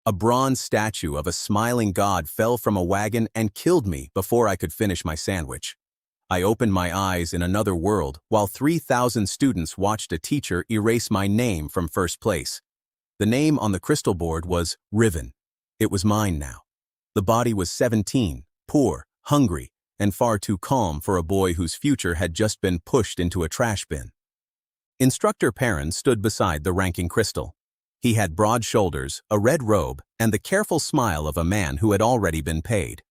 A bronze statue of a smiling god fell from a wagon and killed me before I could finish my sandwich. I opened my eyes in another world while 3,000 students watched a teacher erase my name from first place. The name on the crystal board was Riven. It was mine now. The body was 17, poor, hungry, and far too calm for a boy whose future had just been pushed into a trash bin. Instructor Perrin stood beside the ranking crystal. He had broad shoulders, a red robe, and the careful smile of a man who had already been paid.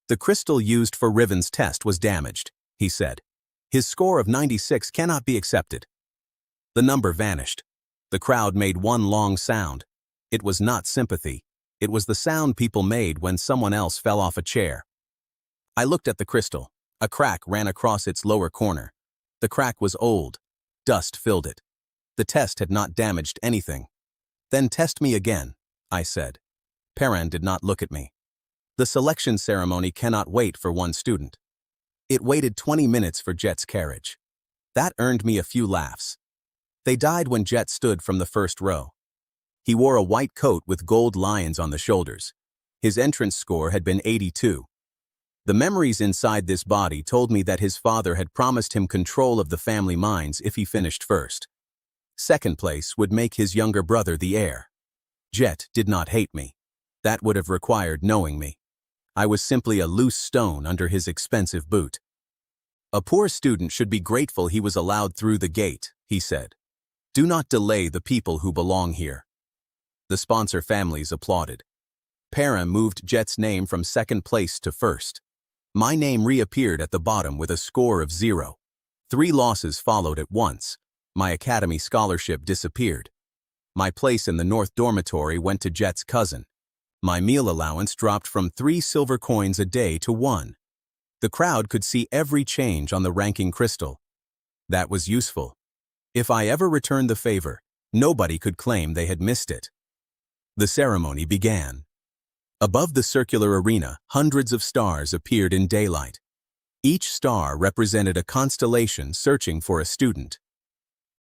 The crystal used for Riven's test was damaged, he said. His score of 96 cannot be accepted. The number vanished. The crowd made one long sound. It was not sympathy. It was the sound people made when someone else fell off a chair. I looked at the crystal. A crack ran across its lower corner. The crack was old. Dust filled it. The test had not damaged anything. Then test me again, I said. Perrin did not look at me. The selection ceremony cannot wait for one student. It waited 20 minutes for Jet's carriage. That earned me a few laughs. They died when Jet stood from the first row. He wore a white coat with gold lions on the shoulders. His entrance score had been 82. The memories inside this body told me that his father had promised him control of the family mines if he finished first. Second place would make his younger brother the heir. Jet did not hate me. That would have required knowing me. I was simply a loose stone under his expensive boot. A poor student should be grateful he was allowed through the gate, he said. Do not delay the people who belong here. The sponsor families applauded. Perrin moved Jet's name from second place to first. My name reappeared at the bottom with a score of 0. 3 losses followed at once. My academy scholarship disappeared. My place in the North Dormitory went to Jet's cousin. My meal allowance dropped from 3 silver coins a day to 1. The crowd could see every change on the ranking crystal. That was useful. If I ever returned the favor, nobody could claim they had missed it. The ceremony began. Above the circular arena, hundreds of stars appeared in daylight. Each star represented a constellation searching for a student.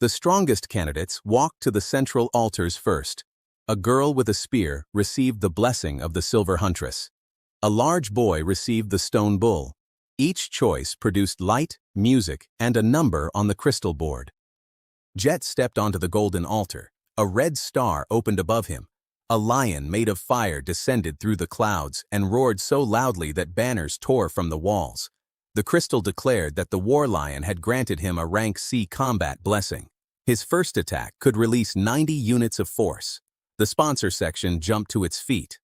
The strongest candidates walked to the central altars first. A girl with a spear received the blessing of the Silver Huntress. A large boy received the Stone Bull. Each choice produced light, music, and a number on the crystal board. Jet stepped onto the golden altar. A red star opened above him. A lion made of fire descended through the clouds and roared so loudly that banners tore from the walls. The crystal declared that the war lion had granted him a rank C combat blessing. His first attack could release 90 units of force. The sponsor section jumped to its feet.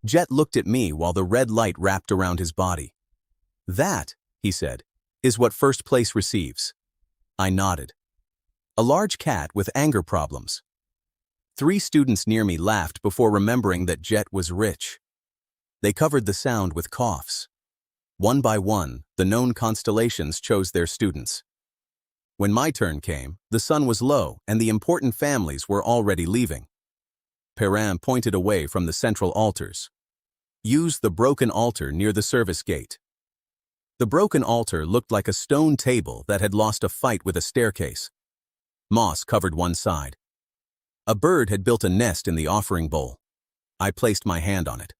Jet looked at me while the red light wrapped around his body. That, he said, is what first place receives. I nodded. A large cat with anger problems. 3 students near me laughed before remembering that Jet was rich. They covered the sound with coughs. One by one, the known constellations chose their students. When my turn came, the sun was low and the important families were already leaving. Perrin pointed away from the central altars. Use the broken altar near the service gate. The broken altar looked like a stone table that had lost a fight with a staircase. Moss covered one side. A bird had built a nest in the offering bowl. I placed my hand on it.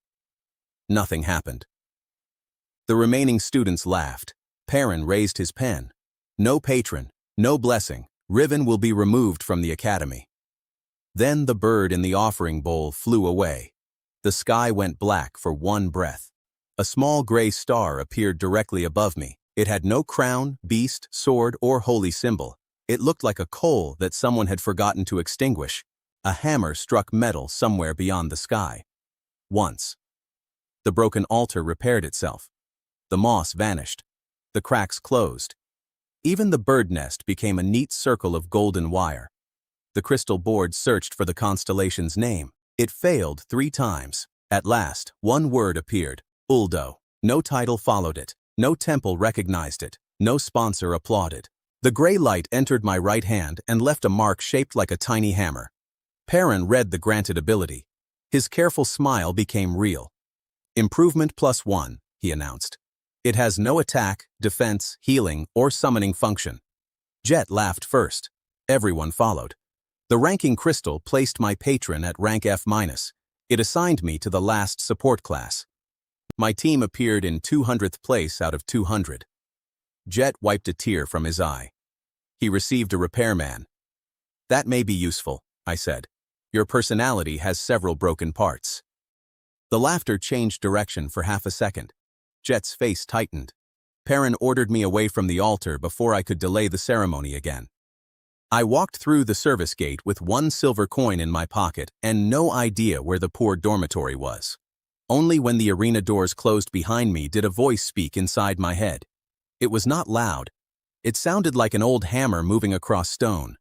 Nothing happened. The remaining students laughed. Perrin raised his pen. No patron, no blessing. Riven will be removed from the academy. Then the bird in the offering bowl flew away. The sky went black for one breath. A small gray star appeared directly above me. It had no crown, beast, sword, or holy symbol. It looked like a coal that someone had forgotten to extinguish. A hammer struck metal somewhere beyond the sky. Once. The broken altar repaired itself. The moss vanished. The cracks closed. Even the bird nest became a neat circle of golden wire. The crystal board searched for the constellation's name. It failed 3 times. At last, one word appeared. Uldo. No title followed it. No temple recognized it. No sponsor applauded. The gray light entered my right hand and left a mark shaped like a tiny hammer. Perrin read the granted ability. His careful smile became real. Improvement +1, he announced. It has no attack, defense, healing, or summoning function. Jet laughed first. Everyone followed. The ranking crystal placed my patron at rank F-. It assigned me to the last support class. My team appeared in 200th place out of 200. Jet wiped a tear from his eye. He received a repairman. That may be useful, I said. Your personality has several broken parts. The laughter changed direction for half a second. Jet's face tightened. Perrin ordered me away from the altar before I could delay the ceremony again. I walked through the service gate with 1 silver coin in my pocket and no idea where the poor dormitory was. Only when the arena doors closed behind me did a voice speak inside my head. It was not loud. It sounded like an old hammer moving across stone.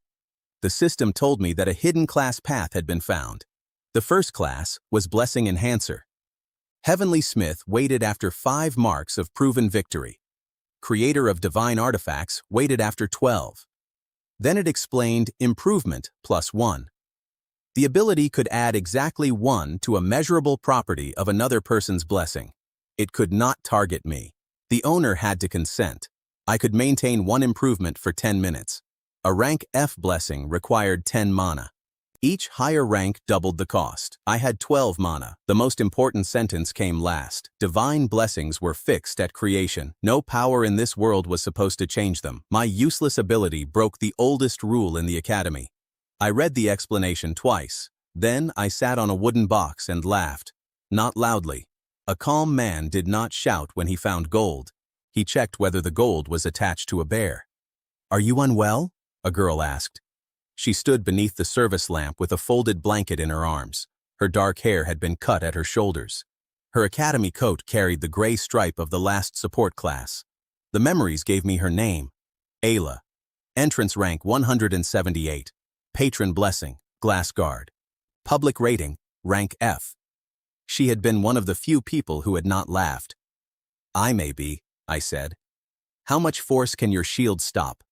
The system told me that a hidden class path had been found. The first class was Blessing Enhancer. Heavenly Smith waited after 5 marks of proven victory. Creator of Divine Artifacts waited after 12. Then it explained Improvement +1. The ability could add exactly 1 to a measurable property of another person's blessing. It could not target me. The owner had to consent. I could maintain 1 improvement for 10 minutes. A rank F blessing required 10 mana. Each higher rank doubled the cost. I had 12 mana. The most important sentence came last. Divine blessings were fixed at creation. No power in this world was supposed to change them. My useless ability broke the oldest rule in the academy. I read the explanation twice. Then I sat on a wooden box and laughed. Not loudly. A calm man did not shout when he found gold. He checked whether the gold was attached to a bear. "Are you unwell?" a girl asked. She stood beneath the service lamp with a folded blanket in her arms. Her dark hair had been cut at her shoulders. Her academy coat carried the gray stripe of the last support class. The memories gave me her name. Ayla. Entrance rank 178. Patron blessing, Glass Guard. Public rating, rank F. She had been one of the few people who had not laughed. "I may be," I said. "How much force can your shield stop?"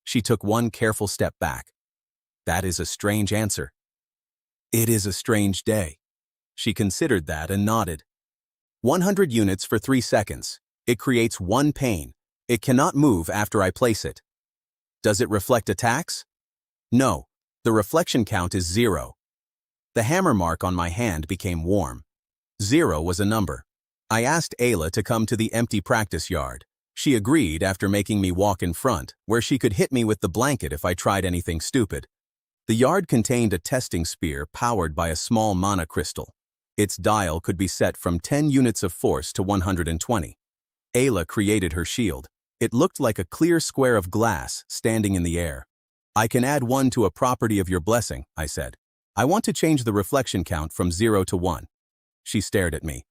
She took 1 careful step back. "That is a strange answer." "It is a strange day." She considered that and nodded. 100 units for 3 seconds. It creates 1 pain. It cannot move after I place it. Does it reflect attacks? No. The reflection count is 0. The hammer mark on my hand became warm. 0 was a number. I asked Ayla to come to the empty practice yard. She agreed after making me walk in front, where she could hit me with the blanket if I tried anything stupid. The yard contained a testing spear powered by a small mana crystal. Its dial could be set from 10 units of force to 120. Ayla created her shield. It looked like a clear square of glass standing in the air. "I can add 1 to a property of your blessing," I said. "I want to change the reflection count from 0 to 1. She stared at me.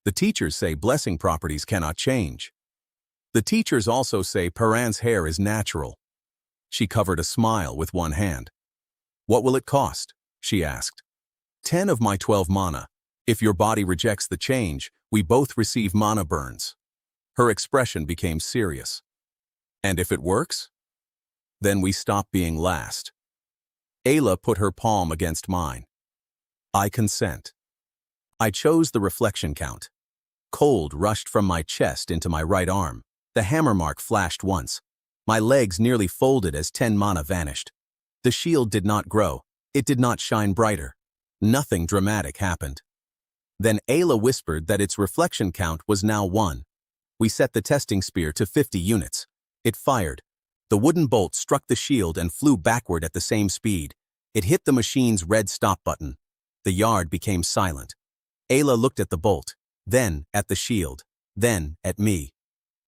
"The teachers say blessing properties cannot change." "The teachers also say Perrin's hair is natural." She covered a smile with 1 hand. "What will it cost?" she asked. 10 of my 12 mana. If your body rejects the change, we both receive mana burns." Her expression became serious. "And if it works?" "Then we stop being last." Ayla put her palm against mine. "I consent." I chose the reflection count. Cold rushed from my chest into my right arm. The hammer mark flashed once. My legs nearly folded as 10 mana vanished. The shield did not grow. It did not shine brighter. Nothing dramatic happened. Then Ayla whispered that its reflection count was now 1. We set the testing spear to 50 units. It fired. The wooden bolt struck the shield and flew backward at the same speed. It hit the machine's red stop button. The yard became silent. Ayla looked at the bolt, then at the shield, then at me.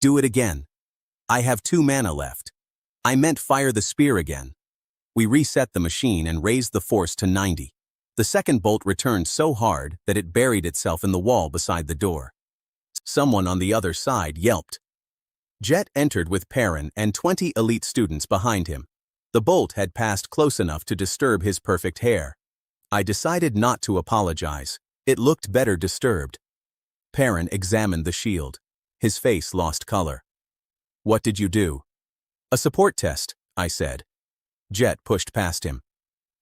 "Do it again." "I have 2 mana left." "I meant fire the spear again." We reset the machine and raised the force to 90. The second bolt returned so hard that it buried itself in the wall beside the door. Someone on the other side yelped. Jet entered with Perrin and 20 elite students behind him. The bolt had passed close enough to disturb his perfect hair. I decided not to apologize. It looked better disturbed. Perrin examined the shield. His face lost color. "What did you do?" "A support test," I said. Jet pushed past him.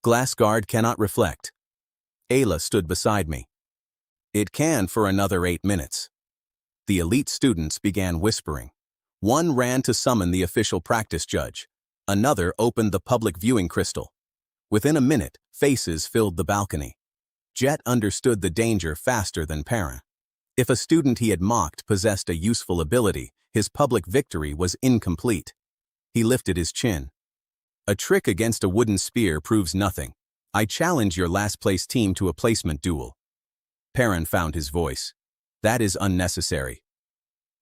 "Glass Guard cannot reflect." Ayla stood beside me. "It can for another 8 minutes." The elite students began whispering. One ran to summon the official practice judge. Another opened the public viewing crystal. Within a minute, faces filled the balcony. Jet understood the danger faster than Perrin. If a student he had mocked possessed a useful ability, his public victory was incomplete. He lifted his chin. A trick against a wooden spear proves nothing. I challenge your last-place team to a placement duel. Perrin found his voice. That is unnecessary.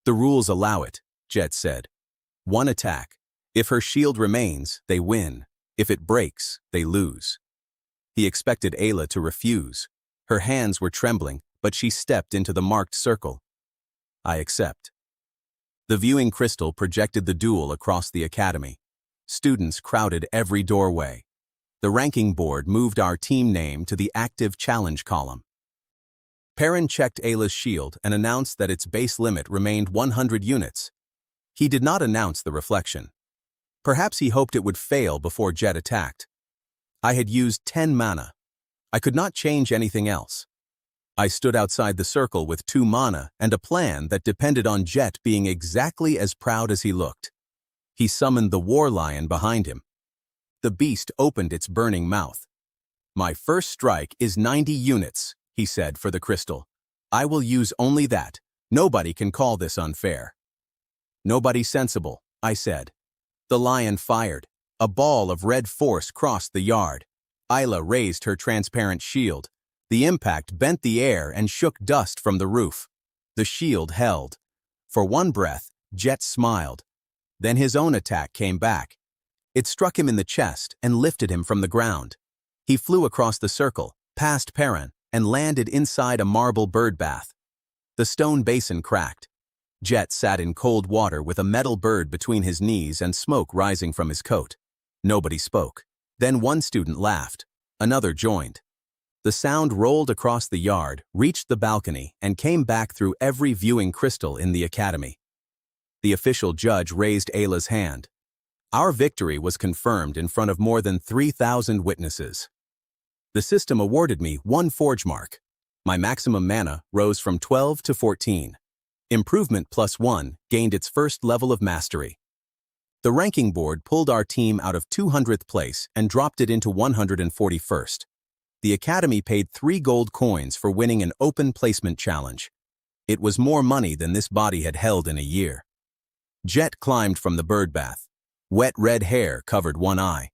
The rules allow it, Jet said. One attack. If her shield remains, they win. If it breaks, they lose. He expected Ayla to refuse. Her hands were trembling, but she stepped into the marked circle. I accept. The viewing crystal projected the duel across the academy. Students crowded every doorway. The ranking board moved our team name to the active challenge column. Perrin checked Ayla's shield and announced that its base limit remained 100 units. He did not announce the reflection. Perhaps he hoped it would fail before Jet attacked. I had used 10 mana. I could not change anything else. I stood outside the circle with 2 mana and a plan that depended on Jet being exactly as proud as he looked. He summoned the war lion behind him. The beast opened its burning mouth. My first strike is 90 units, he said for the crystal. I will use only that. Nobody can call this unfair. Nobody sensible, I said. The lion fired. A ball of red force crossed the yard. Ayla raised her transparent shield. The impact bent the air and shook dust from the roof. The shield held. For one breath, Jet smiled. Then his own attack came back. It struck him in the chest and lifted him from the ground. He flew across the circle, past Perrin, and landed inside a marble bird bath. The stone basin cracked. Jet sat in cold water with a metal bird between his knees and smoke rising from his coat. Nobody spoke. Then one student laughed. Another joined. The sound rolled across the yard, reached the balcony, and came back through every viewing crystal in the academy. The official judge raised Ayla's hand. Our victory was confirmed in front of more than 3,000 witnesses. The system awarded me 1 forge mark. My maximum mana rose from 12 to 14. Improvement +1 gained its first level of mastery. The ranking board pulled our team out of 200th place and dropped it into 141st. The academy paid 3 gold coins for winning an open placement challenge. It was more money than this body had held in a year. Jet climbed from the bird bath. Wet red hair covered one eye.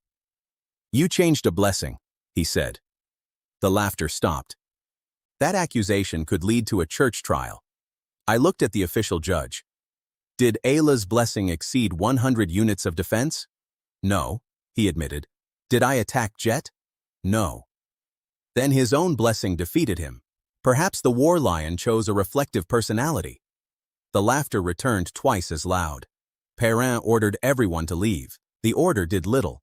You changed a blessing, he said. The laughter stopped. That accusation could lead to a church trial. I looked at the official judge. Did Ayla's blessing exceed 100 units of defense? No, he admitted. Did I attack Jet? No. Then his own blessing defeated him. Perhaps the war lion chose a reflective personality. The laughter returned twice as loud. Perrin ordered everyone to leave. The order did little.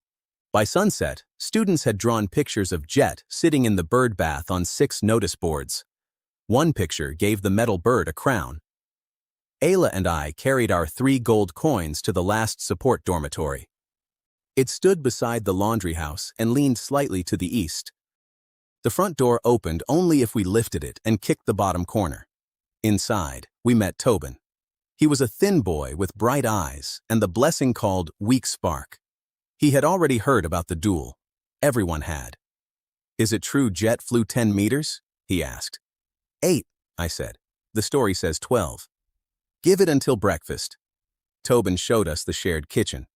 By sunset, students had drawn pictures of Jet sitting in the bird bath on 6 notice boards. One picture gave the metal bird a crown. Ayla and I carried our 3 gold coins to the last support dormitory. It stood beside the laundry house and leaned slightly to the east. The front door opened only if we lifted it and kicked the bottom corner. Inside, we met Tobin. He was a thin boy with bright eyes and the blessing called Weak Spark. He had already heard about the duel. Everyone had. Is it true Jet flew 10 meters? He asked. 8, I said. The story says 12. Give it until breakfast. Tobin showed us the shared kitchen.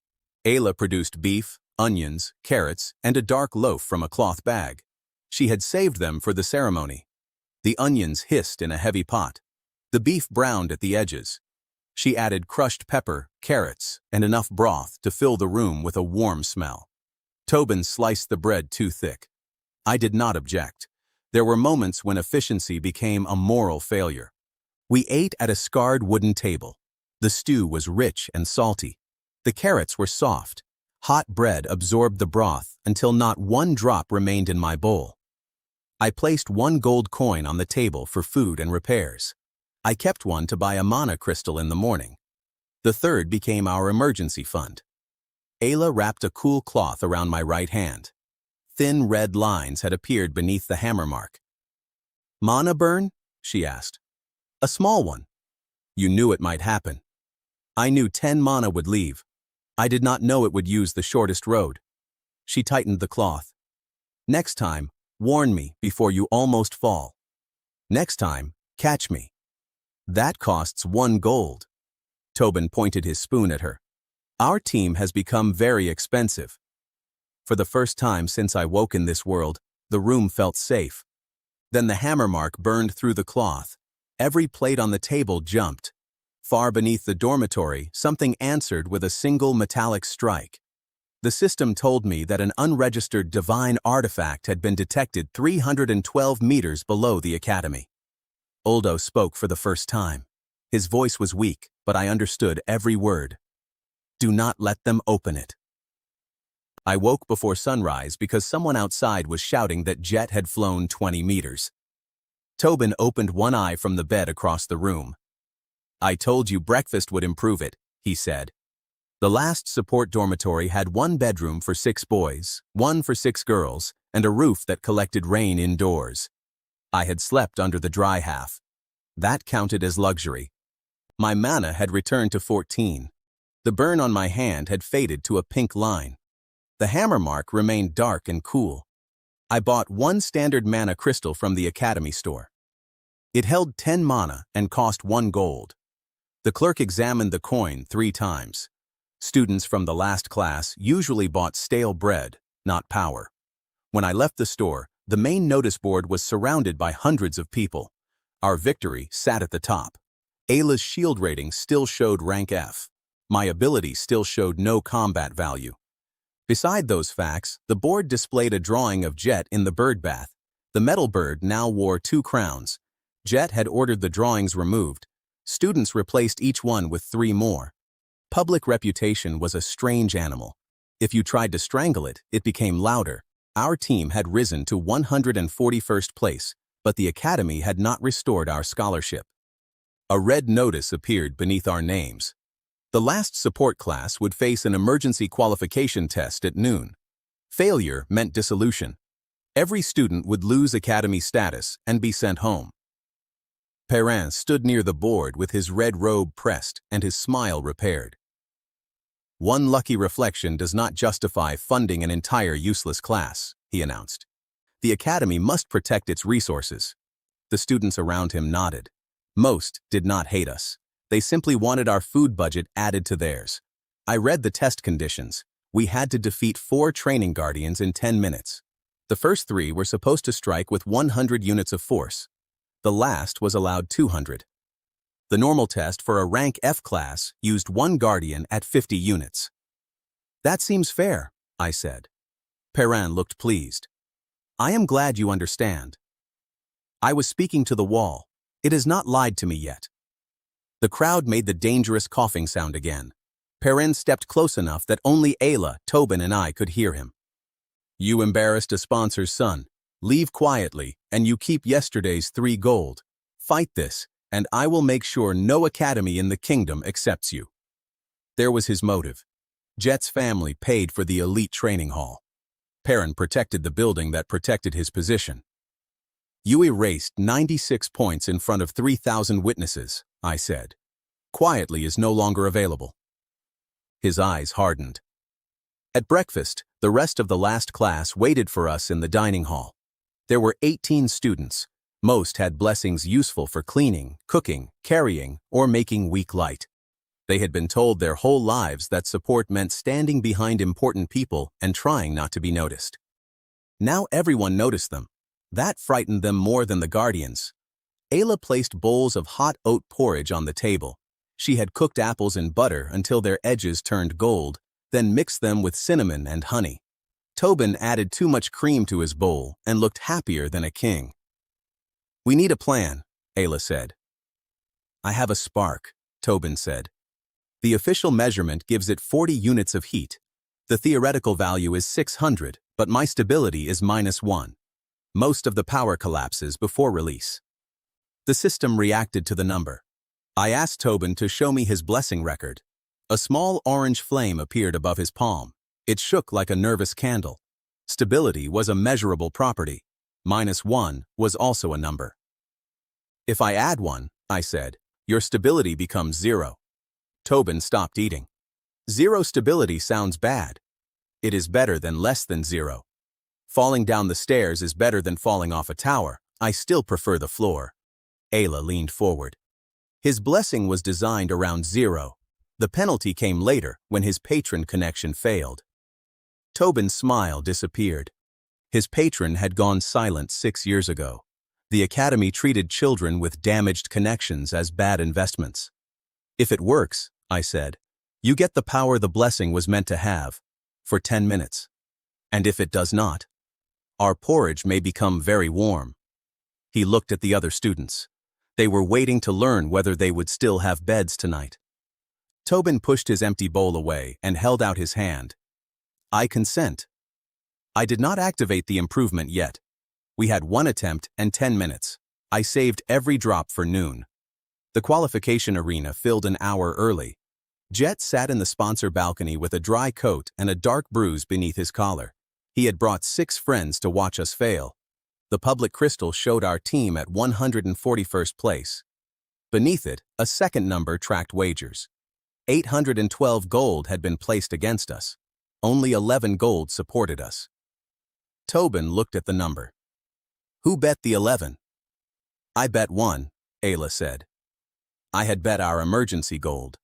Ayla produced beef, onions, carrots, and a dark loaf from a cloth bag. She had saved them for the ceremony. The onions hissed in a heavy pot. The beef browned at the edges. She added crushed pepper, carrots, and enough broth to fill the room with a warm smell. Tobin sliced the bread too thick. I did not object. There were moments when efficiency became a moral failure. We ate at a scarred wooden table. The stew was rich and salty. The carrots were soft. Hot bread absorbed the broth until not one drop remained in my bowl. I placed 1 gold coin on the table for food and repairs. I kept one to buy a mana crystal in the morning. The third became our emergency fund. Ayla wrapped a cool cloth around my right hand. Thin red lines had appeared beneath the hammer mark. Mana burn? She asked. A small one. You knew it might happen. I knew 10 mana would leave. I did not know it would use the shortest road. She tightened the cloth. Next time, Warn me before you almost fall. Next time, catch me. That costs 1 gold. Tobin pointed his spoon at her. Our team has become very expensive. For the first time since I woke in this world, the room felt safe. Then the hammer mark burned through the cloth. Every plate on the table jumped. Far beneath the dormitory, something answered with a single metallic strike. The system told me that an unregistered divine artifact had been detected 312 meters below the academy. Uldo spoke for the first time. His voice was weak, but I understood every word. Do not let them open it. I woke before sunrise because someone outside was shouting that Jet had flown 20 meters. Tobin opened one eye from the bed across the room. I told you breakfast would improve it, he said. The last support dormitory had 1 bedroom for 6 boys, 1 for 6 girls, and a roof that collected rain indoors. I had slept under the dry half. That counted as luxury. My mana had returned to 14. The burn on my hand had faded to a pink line. The hammer mark remained dark and cool. I bought 1 standard mana crystal from the academy store. It held 10 mana and cost 1 gold. The clerk examined the coin 3 times. Students from the last class usually bought stale bread, not power. When I left the store, the main notice board was surrounded by hundreds of people. Our victory sat at the top. Ayla's shield rating still showed rank F. My ability still showed no combat value. Beside those facts, the board displayed a drawing of Jet in the bird bath. The metal bird now wore 2 crowns. Jet had ordered the drawings removed. Students replaced each one with 3 more. Public reputation was a strange animal. If you tried to strangle it, it became louder. Our team had risen to 141st place, but the academy had not restored our scholarship. A red notice appeared beneath our names. The last support class would face an emergency qualification test at noon. Failure meant dissolution. Every student would lose academy status and be sent home. Perrin stood near the board with his red robe pressed and his smile repaired. One lucky reflection does not justify funding an entire useless class, he announced. The academy must protect its resources. The students around him nodded. Most did not hate us. They simply wanted our food budget added to theirs. I read the test conditions. We had to defeat 4 training guardians in 10 minutes. The first 3 were supposed to strike with 100 units of force. The last was allowed 200. The normal test for a rank F class used 1 guardian at 50 units. That seems fair, I said. Perrin looked pleased. I am glad you understand. I was speaking to the wall. It has not lied to me yet. The crowd made the dangerous coughing sound again. Perrin stepped close enough that only Ayla, Tobin, and I could hear him. You embarrassed a sponsor's son. Leave quietly, and you keep yesterday's 3 gold. Fight this, and I will make sure no academy in the kingdom accepts you. There was his motive. Jet's family paid for the elite training hall. Perrin protected the building that protected his position. You erased 96 points in front of 3,000 witnesses, I said. Quietly is no longer available. His eyes hardened. At breakfast, the rest of the last class waited for us in the dining hall. There were 18 students. Most had blessings useful for cleaning, cooking, carrying, or making weak light. They had been told their whole lives that support meant standing behind important people and trying not to be noticed. Now everyone noticed them. That frightened them more than the guardians. Ayla placed bowls of hot oat porridge on the table. She had cooked apples in butter until their edges turned gold, then mixed them with cinnamon and honey. Tobin added too much cream to his bowl and looked happier than a king. We need a plan, Ayla said. I have a spark, Tobin said. The official measurement gives it 40 units of heat. The theoretical value is 600, but my stability is -1. Most of the power collapses before release. The system reacted to the number. I asked Tobin to show me his blessing record. A small orange flame appeared above his palm. It shook like a nervous candle. Stability was a measurable property. -1 was also a number. If I add 1, I said, your stability becomes 0. Tobin stopped eating. 0 stability sounds bad. It is better than less than 0. Falling down the stairs is better than falling off a tower. I still prefer the floor. Ayla leaned forward. His blessing was designed around 0. The penalty came later when his patron connection failed. Tobin's smile disappeared. His patron had gone silent 6 years ago. The academy treated children with damaged connections as bad investments. If it works, I said, you get the power the blessing was meant to have, for 10 minutes. And if it does not, our porridge may become very warm. He looked at the other students. They were waiting to learn whether they would still have beds tonight. Tobin pushed his empty bowl away and held out his hand. I consent. I did not activate the improvement yet. We had 1 attempt and 10 minutes. I saved every drop for noon. The qualification arena filled an hour early. Jet sat in the sponsor balcony with a dry coat and a dark bruise beneath his collar. He had brought 6 friends to watch us fail. The public crystal showed our team at 141st place. Beneath it, a second number tracked wagers. 812 gold had been placed against us. Only 11 gold supported us. Tobin looked at the number. Who bet the 11? I bet 1, Ayla said. I had bet our emergency gold.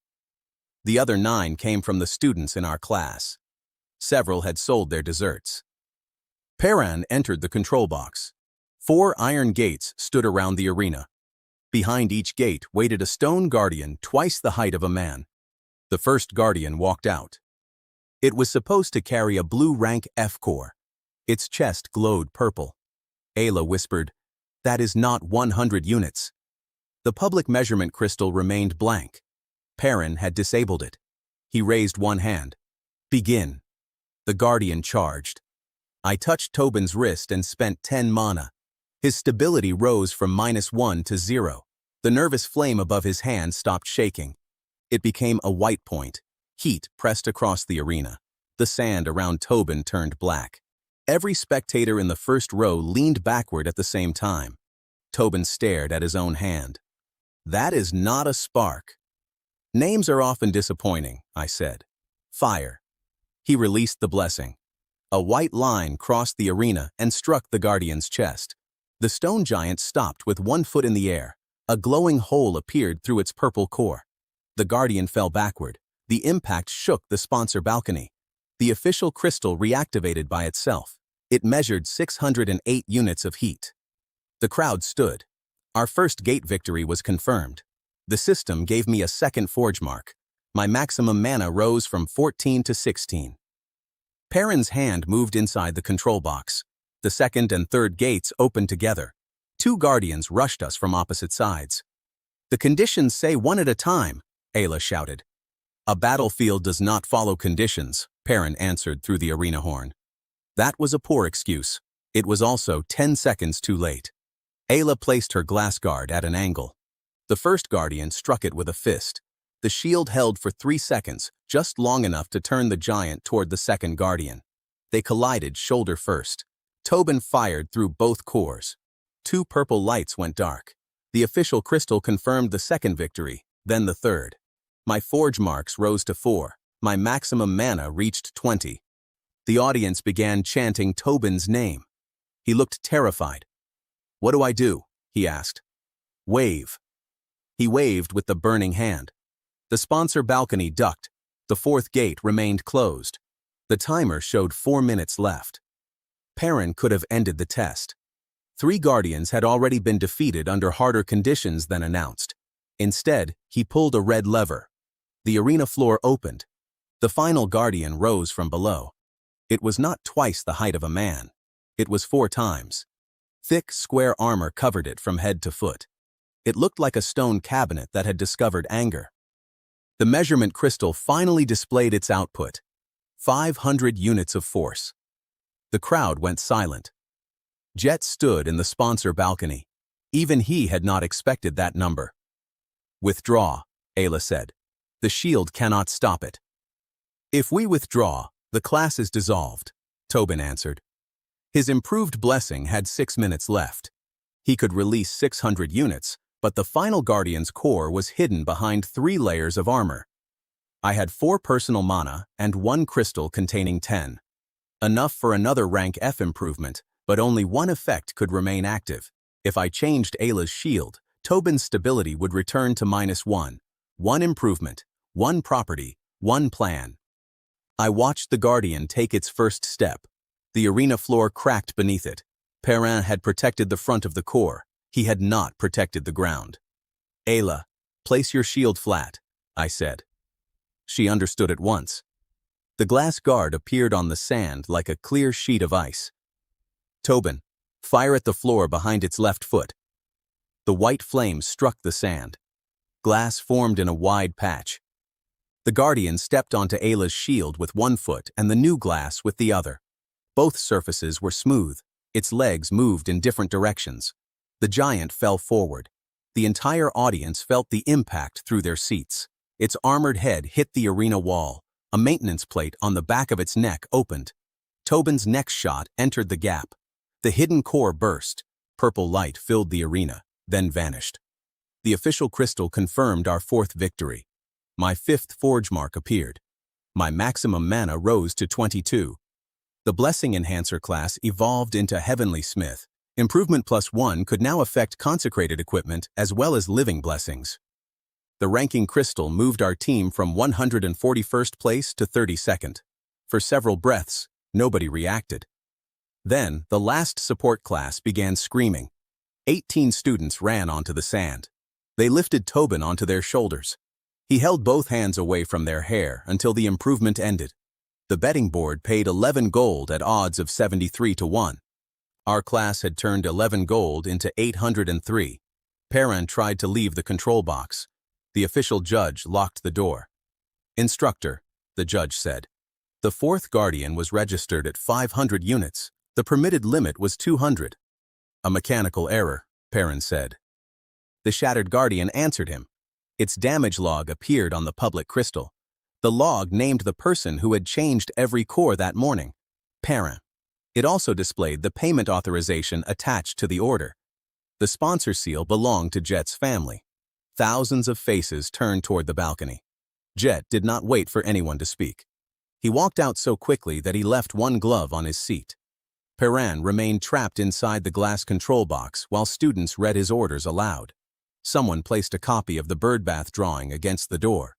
The other 9 came from the students in our class. Several had sold their desserts. Paran entered the control box. 4 iron gates stood around the arena. Behind each gate waited a stone guardian twice the height of a man. The first guardian walked out. It was supposed to carry a blue rank F core. Its chest glowed purple. Ayla whispered, "That is not 100 units." The public measurement crystal remained blank. Perrin had disabled it. He raised one hand. "Begin." The guardian charged. I touched Tobin's wrist and spent 10 mana. His stability rose from -1 to 0. The nervous flame above his hand stopped shaking. It became a white point. Heat pressed across the arena. The sand around Tobin turned black. Every spectator in the first row leaned backward at the same time. Tobin stared at his own hand. "That is not a spark." "Names are often disappointing," I said. "Fire." He released the blessing. A white line crossed the arena and struck the guardian's chest. The stone giant stopped with 1 foot in the air. A glowing hole appeared through its purple core. The guardian fell backward. The impact shook the sponsor balcony. The official crystal reactivated by itself. It measured 608 units of heat. The crowd stood. Our first gate victory was confirmed. The system gave me a second forge mark. My maximum mana rose from 14 to 16. Perrin's hand moved inside the control box. The second and third gates opened together. 2 guardians rushed us from opposite sides. "The conditions say 1 at a time," Ayla shouted. "A battlefield does not follow conditions," Perrin answered through the arena horn. That was a poor excuse. It was also 10 seconds too late. Ayla placed her glass guard at an angle. The first guardian struck it with a fist. The shield held for 3 seconds, just long enough to turn the giant toward the second guardian. They collided shoulder first. Tobin fired through both cores. 2 purple lights went dark. The official crystal confirmed the second victory, then the third. My forge marks rose to 4. My maximum mana reached 20. The audience began chanting Tobin's name. He looked terrified. "What do I do?" he asked. "Wave." He waved with the burning hand. The sponsor balcony ducked. The 4th gate remained closed. The timer showed 4 minutes left. Perrin could have ended the test. 3 guardians had already been defeated under harder conditions than announced. Instead, he pulled a red lever. The arena floor opened. The final guardian rose from below. It was not twice the height of a man. It was 4 times. Thick, square armor covered it from head to foot. It looked like a stone cabinet that had discovered anger. The measurement crystal finally displayed its output. 500 units of force. The crowd went silent. Jet stood in the sponsor balcony. Even he had not expected that number. "Withdraw," Ayla said. "The shield cannot stop it." "If we withdraw, the class is dissolved," Tobin answered. His improved blessing had 6 minutes left. He could release 600 units, but the final guardian's core was hidden behind 3 layers of armor. I had 4 personal mana and 1 crystal containing 10. Enough for another rank F improvement, but only one effect could remain active. If I changed Ayla's shield, Tobin's stability would return to -1. One improvement, one property, one plan. I watched the Guardian take its first step. The arena floor cracked beneath it. Perrin had protected the front of the core. He had not protected the ground. Ayla, place your shield flat, I said. She understood at once. The glass guard appeared on the sand like a clear sheet of ice. Tobin, fire at the floor behind its left foot. The white flame struck the sand. Glass formed in a wide patch. The Guardian stepped onto Ayla's shield with one foot and the new glass with the other. Both surfaces were smooth. Its legs moved in different directions. The giant fell forward. The entire audience felt the impact through their seats. Its armored head hit the arena wall. A maintenance plate on the back of its neck opened. Tobin's next shot entered the gap. The hidden core burst. Purple light filled the arena, then vanished. The official crystal confirmed our fourth victory. My fifth forge mark appeared. My maximum mana rose to 22. The Blessing Enhancer class evolved into Heavenly Smith. Improvement +1 could now affect consecrated equipment as well as living blessings. The ranking crystal moved our team from 141st place to 32nd. For several breaths, nobody reacted. Then, the last support class began screaming. 18 students ran onto the sand. They lifted Tobin onto their shoulders. He held both hands away from their hair until the improvement ended. The betting board paid 11 gold at odds of 73-1. Our class had turned 11 gold into 803. Perrin tried to leave the control box. The official judge locked the door. Instructor, the judge said. The fourth Guardian was registered at 500 units. The permitted limit was 200. A mechanical error, Perrin said. The Shattered Guardian answered him. Its damage log appeared on the public crystal. The log named the person who had changed every core that morning, Perrin. It also displayed the payment authorization attached to the order. The sponsor seal belonged to Jet's family. Thousands of faces turned toward the balcony. Jet did not wait for anyone to speak. He walked out so quickly that he left one glove on his seat. Perrin remained trapped inside the glass control box while students read his orders aloud. Someone placed a copy of the birdbath drawing against the door.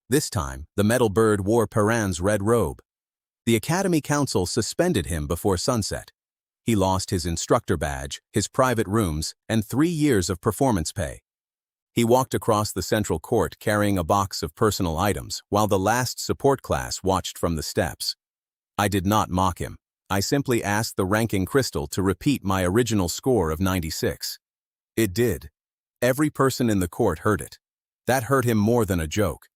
This time, the metal bird wore Perrin's red robe. The Academy Council suspended him before sunset. He lost his instructor badge, his private rooms, and 3 years of performance pay. He walked across the central court carrying a box of personal items while the last support class watched from the steps. I did not mock him. I simply asked the ranking crystal to repeat my original score of 96. It did. Every person in the court heard it. That hurt him more than a joke.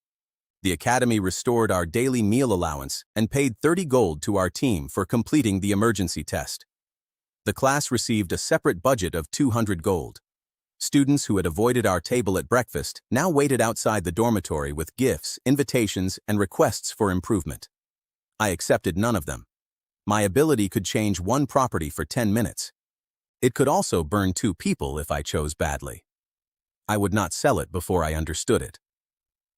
The Academy restored our daily meal allowance and paid 30 gold to our team for completing the emergency test. The class received a separate budget of 200 gold. Students who had avoided our table at breakfast now waited outside the dormitory with gifts, invitations, and requests for improvement. I accepted none of them. My ability could change one property for 10 minutes. It could also burn 2 people if I chose badly. I would not sell it before I understood it.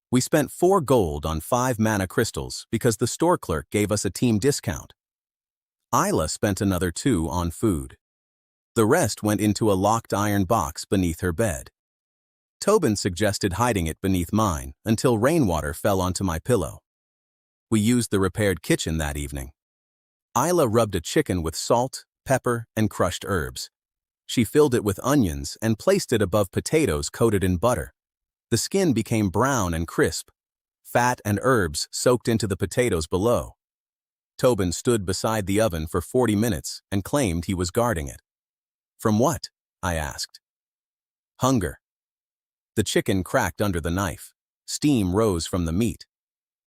We spent 4 gold on 5 mana crystals because the store clerk gave us a team discount. Ayla spent another 2 on food. The rest went into a locked iron box beneath her bed. Tobin suggested hiding it beneath mine until rainwater fell onto my pillow. We used the repaired kitchen that evening. Ayla rubbed a chicken with salt, pepper, and crushed herbs. She filled it with onions and placed it above potatoes coated in butter. The skin became brown and crisp. Fat and herbs soaked into the potatoes below. Tobin stood beside the oven for 40 minutes and claimed he was guarding it. From what? I asked. Hunger. The chicken cracked under the knife. Steam rose from the meat.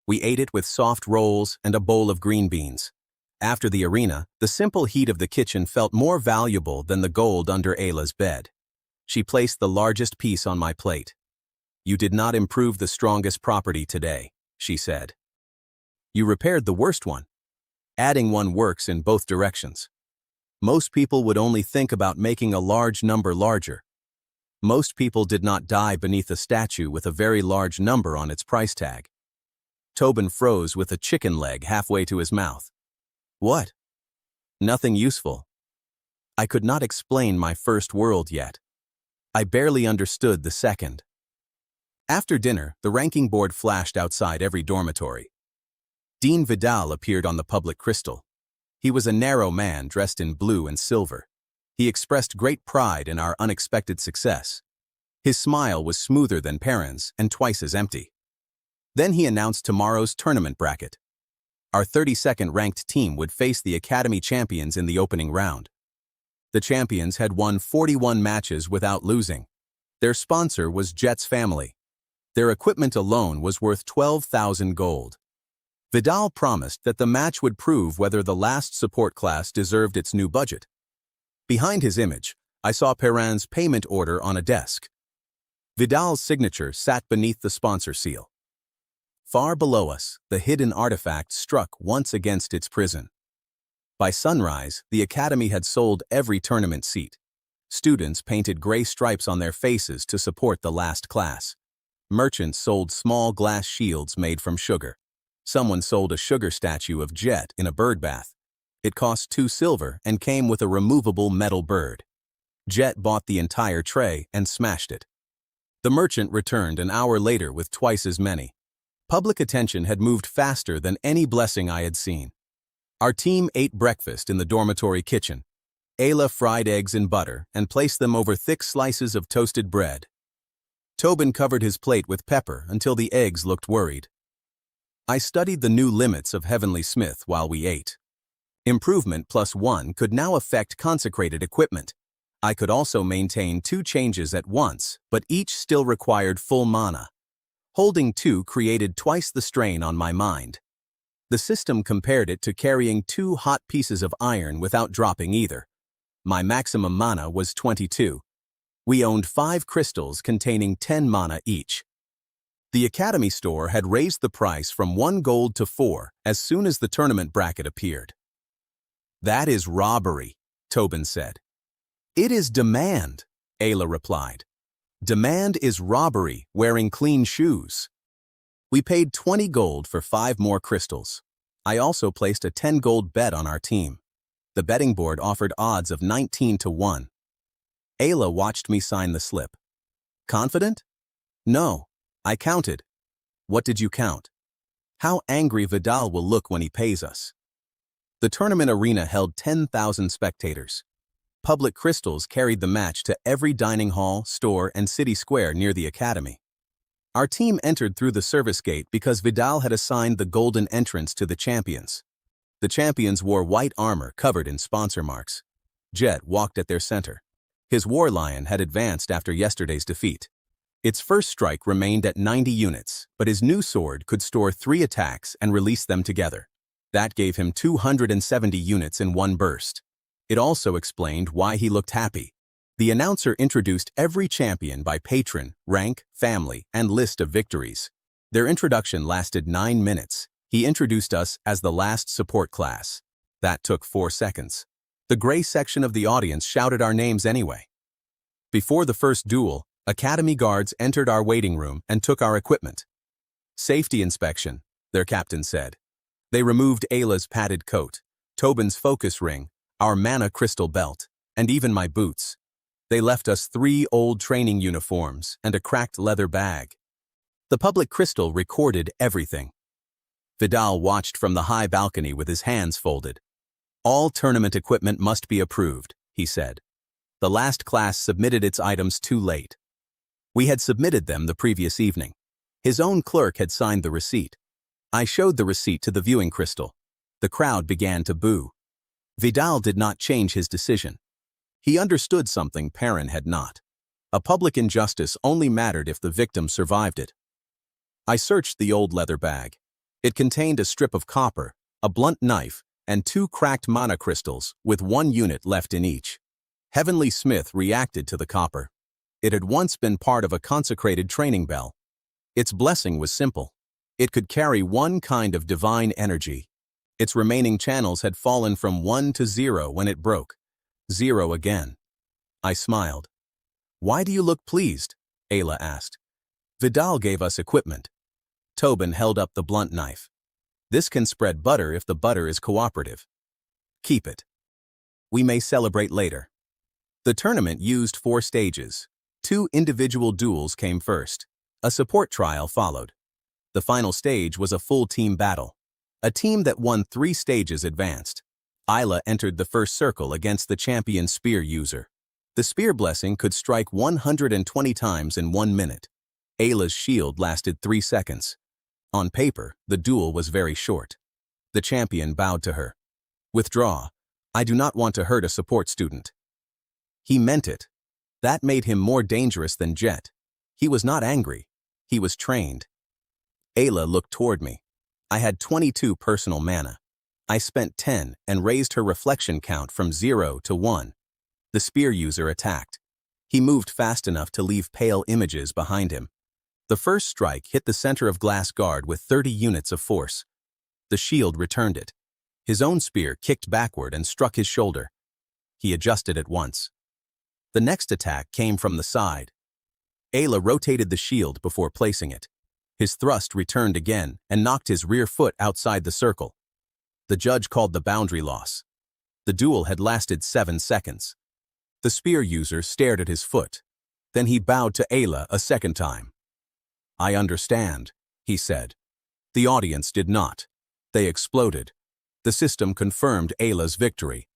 We ate it with soft rolls and a bowl of green beans. After the arena, the simple heat of the kitchen felt more valuable than the gold under Ayla's bed. She placed the largest piece on my plate. You did not improve the strongest property today, she said. You repaired the worst one. Adding one works in both directions. Most people would only think about making a large number larger. Most people did not die beneath a statue with a very large number on its price tag. Tobin froze with a chicken leg halfway to his mouth. What? Nothing useful. I could not explain my first world yet. I barely understood the second. After dinner, the ranking board flashed outside every dormitory. Dean Vidal appeared on the public crystal. He was a narrow man dressed in blue and silver. He expressed great pride in our unexpected success. His smile was smoother than Perrin's and twice as empty. Then he announced tomorrow's tournament bracket. Our 32nd ranked team would face the Academy champions in the opening round. The champions had won 41 matches without losing. Their sponsor was Jet's family. Their equipment alone was worth 12,000 gold. Vidal promised that the match would prove whether the last support class deserved its new budget. Behind his image, I saw Perrin's payment order on a desk. Vidal's signature sat beneath the sponsor seal. Far below us, the hidden artifact struck once against its prison. By sunrise, the Academy had sold every tournament seat. Students painted gray stripes on their faces to support the last class. Merchants sold small glass shields made from sugar. Someone sold a sugar statue of Jet in a bird bath. It cost 2 silver and came with a removable metal bird. Jet bought the entire tray and smashed it. The merchant returned an hour later with twice as many. Public attention had moved faster than any blessing I had seen. Our team ate breakfast in the dormitory kitchen. Ayla fried eggs in butter and placed them over thick slices of toasted bread. Tobin covered his plate with pepper until the eggs looked worried. I studied the new limits of Heavenly Smith while we ate. Improvement +1 could now affect consecrated equipment. I could also maintain 2 changes at once, but each still required full mana. Holding 2 created twice the strain on my mind. The system compared it to carrying 2 hot pieces of iron without dropping either. My maximum mana was 22. We owned 5 crystals containing 10 mana each. The Academy store had raised the price from 1 gold to 4 as soon as the tournament bracket appeared. "That is robbery," Tobin said. "It is demand," Ayla replied. "Demand is robbery, wearing clean shoes." We paid 20 gold for 5 more crystals. I also placed a 10 gold bet on our team. The betting board offered odds of 19 to 1. Ayla watched me sign the slip. "Confident?" "No. I counted." "What did you count?" "How angry Vidal will look when he pays us." The tournament arena held 10,000 spectators. Public crystals carried the match to every dining hall, store, and city square near the Academy. Our team entered through the service gate because Vidal had assigned the golden entrance to the champions. The champions wore white armor covered in sponsor marks. Jet walked at their center. His war lion had advanced after yesterday's defeat. Its first strike remained at 90 units, but his new sword could store 3 attacks and release them together. That gave him 270 units in one burst. It also explained why he looked happy. The announcer introduced every champion by patron, rank, family, and list of victories. Their introduction lasted 9 minutes. He introduced us as the last support class. That took 4 seconds. The gray section of the audience shouted our names anyway. Before the first duel, Academy guards entered our waiting room and took our equipment. "Safety inspection," their captain said. They removed Ayla's padded coat, Tobin's focus ring, our mana crystal belt, and even my boots. They left us 3 old training uniforms and a cracked leather bag. The public crystal recorded everything. Vidal watched from the high balcony with his hands folded. "All tournament equipment must be approved," he said. The last class submitted its items too late. We had submitted them the previous evening. His own clerk had signed the receipt. I showed the receipt to the viewing crystal. The crowd began to boo. Vidal did not change his decision. He understood something Perrin had not. A public injustice only mattered if the victim survived it. I searched the old leather bag. It contained a strip of copper, a blunt knife, and 2 cracked mana crystals with 1 unit left in each. Heavenly Smith reacted to the copper. It had once been part of a consecrated training bell. Its blessing was simple. It could carry 1 kind of divine energy. Its remaining channels had fallen from 1 to 0 when it broke. 0 again. I smiled. "Why do you look pleased?" Ayla asked. "Vidal gave us equipment." Tobin held up the blunt knife. "This can spread butter if the butter is cooperative." "Keep it." We may celebrate later. The tournament used 4 stages. 2 individual duels came first. A support trial followed. The final stage was a full team battle. A team that won 3 stages advanced. Isla entered the first circle against the champion spear user. The spear blessing could strike 120 times in 1 minute. Ayla's shield lasted 3 seconds. On paper, the duel was very short. The champion bowed to her. "Withdraw. I do not want to hurt a support student." He meant it. That made him more dangerous than Jet. He was not angry. He was trained. Ayla looked toward me. I had 22 personal mana. I spent 10 and raised her reflection count from 0 to 1. The spear user attacked. He moved fast enough to leave pale images behind him. The first strike hit the center of glass guard with 30 units of force. The shield returned it. His own spear kicked backward and struck his shoulder. He adjusted at once. The next attack came from the side. Ayla rotated the shield before placing it. His thrust returned again and knocked his rear foot outside the circle. The judge called the boundary loss. The duel had lasted 7 seconds. The spear user stared at his foot. Then he bowed to Ayla a second time. "I understand," he said. The audience did not. They exploded. The system confirmed Ayla's victory.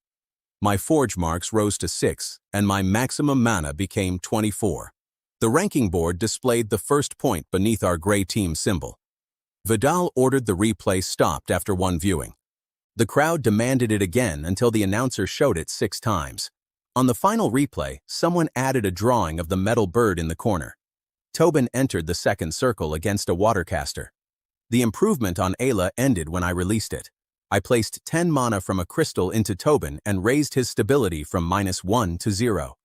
My forge marks rose to 6, and my maximum mana became 24. The ranking board displayed the first point beneath our gray team symbol. Vidal ordered the replay stopped after 1 viewing. The crowd demanded it again until the announcer showed it 6 times. On the final replay, someone added a drawing of the metal bird in the corner. Tobin entered the second circle against a watercaster. The improvement on Ayla ended when I released it. I placed 10 mana from a crystal into Tobin and raised his stability from -1 to 0.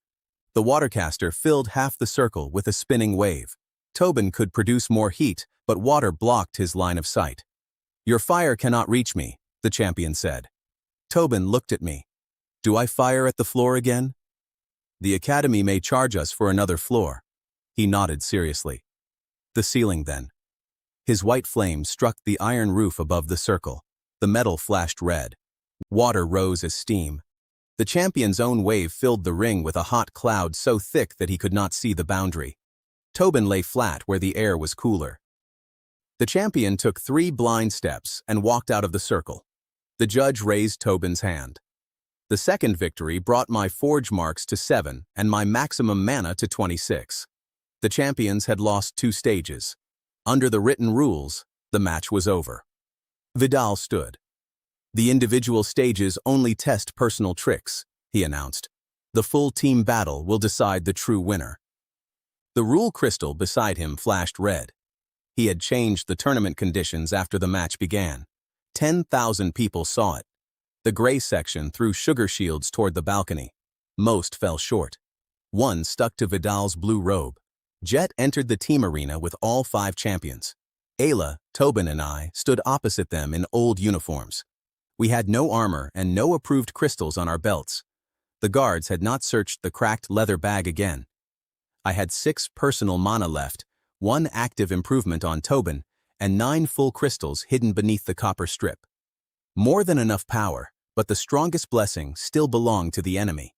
The watercaster filled half the circle with a spinning wave. Tobin could produce more heat, but water blocked his line of sight. "Your fire cannot reach me," the champion said. Tobin looked at me. "Do I fire at the floor again?" "The academy may charge us for another floor." He nodded seriously. "The ceiling, then." His white flame struck the iron roof above the circle. The metal flashed red. Water rose as steam. The champion's own wave filled the ring with a hot cloud so thick that he could not see the boundary. Tobin lay flat where the air was cooler. The champion took 3 blind steps and walked out of the circle. The judge raised Tobin's hand. The second victory brought my forge marks to 7 and my maximum mana to 26. The champions had lost 2 stages. Under the written rules, the match was over. Vidal stood. "The individual stages only test personal tricks," he announced. "The full team battle will decide the true winner." The rule crystal beside him flashed red. He had changed the tournament conditions after the match began. 10,000 people saw it. The gray section threw sugar shields toward the balcony. Most fell short. 1 stuck to Vidal's blue robe. Jet entered the team arena with all 5 champions. Ayla, Tobin, and I stood opposite them in old uniforms. We had no armor and no approved crystals on our belts. The guards had not searched the cracked leather bag again. I had 6 personal mana left, 1 active improvement on Tobin, and 9 full crystals hidden beneath the copper strip. More than enough power, but the strongest blessing still belonged to the enemy.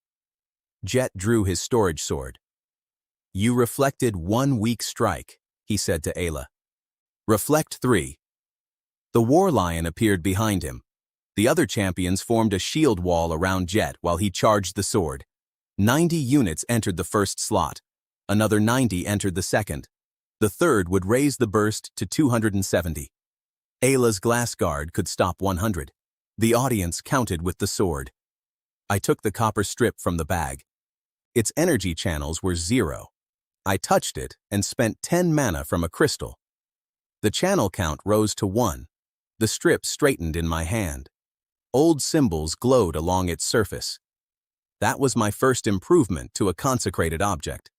Jet drew his storage sword. "You reflected 1 weak strike," he said to Ayla. "Reflect 3. The war lion appeared behind him. The other champions formed a shield wall around Jet while he charged the sword. 90 units entered the first slot. Another 90 entered the second. The third would raise the burst to 270. Ayla's glass guard could stop 100. The audience counted with the sword. I took the copper strip from the bag. Its energy channels were 0. I touched it and spent 10 mana from a crystal. The channel count rose to 1. The strip straightened in my hand. Old symbols glowed along its surface. That was my first improvement to a consecrated object.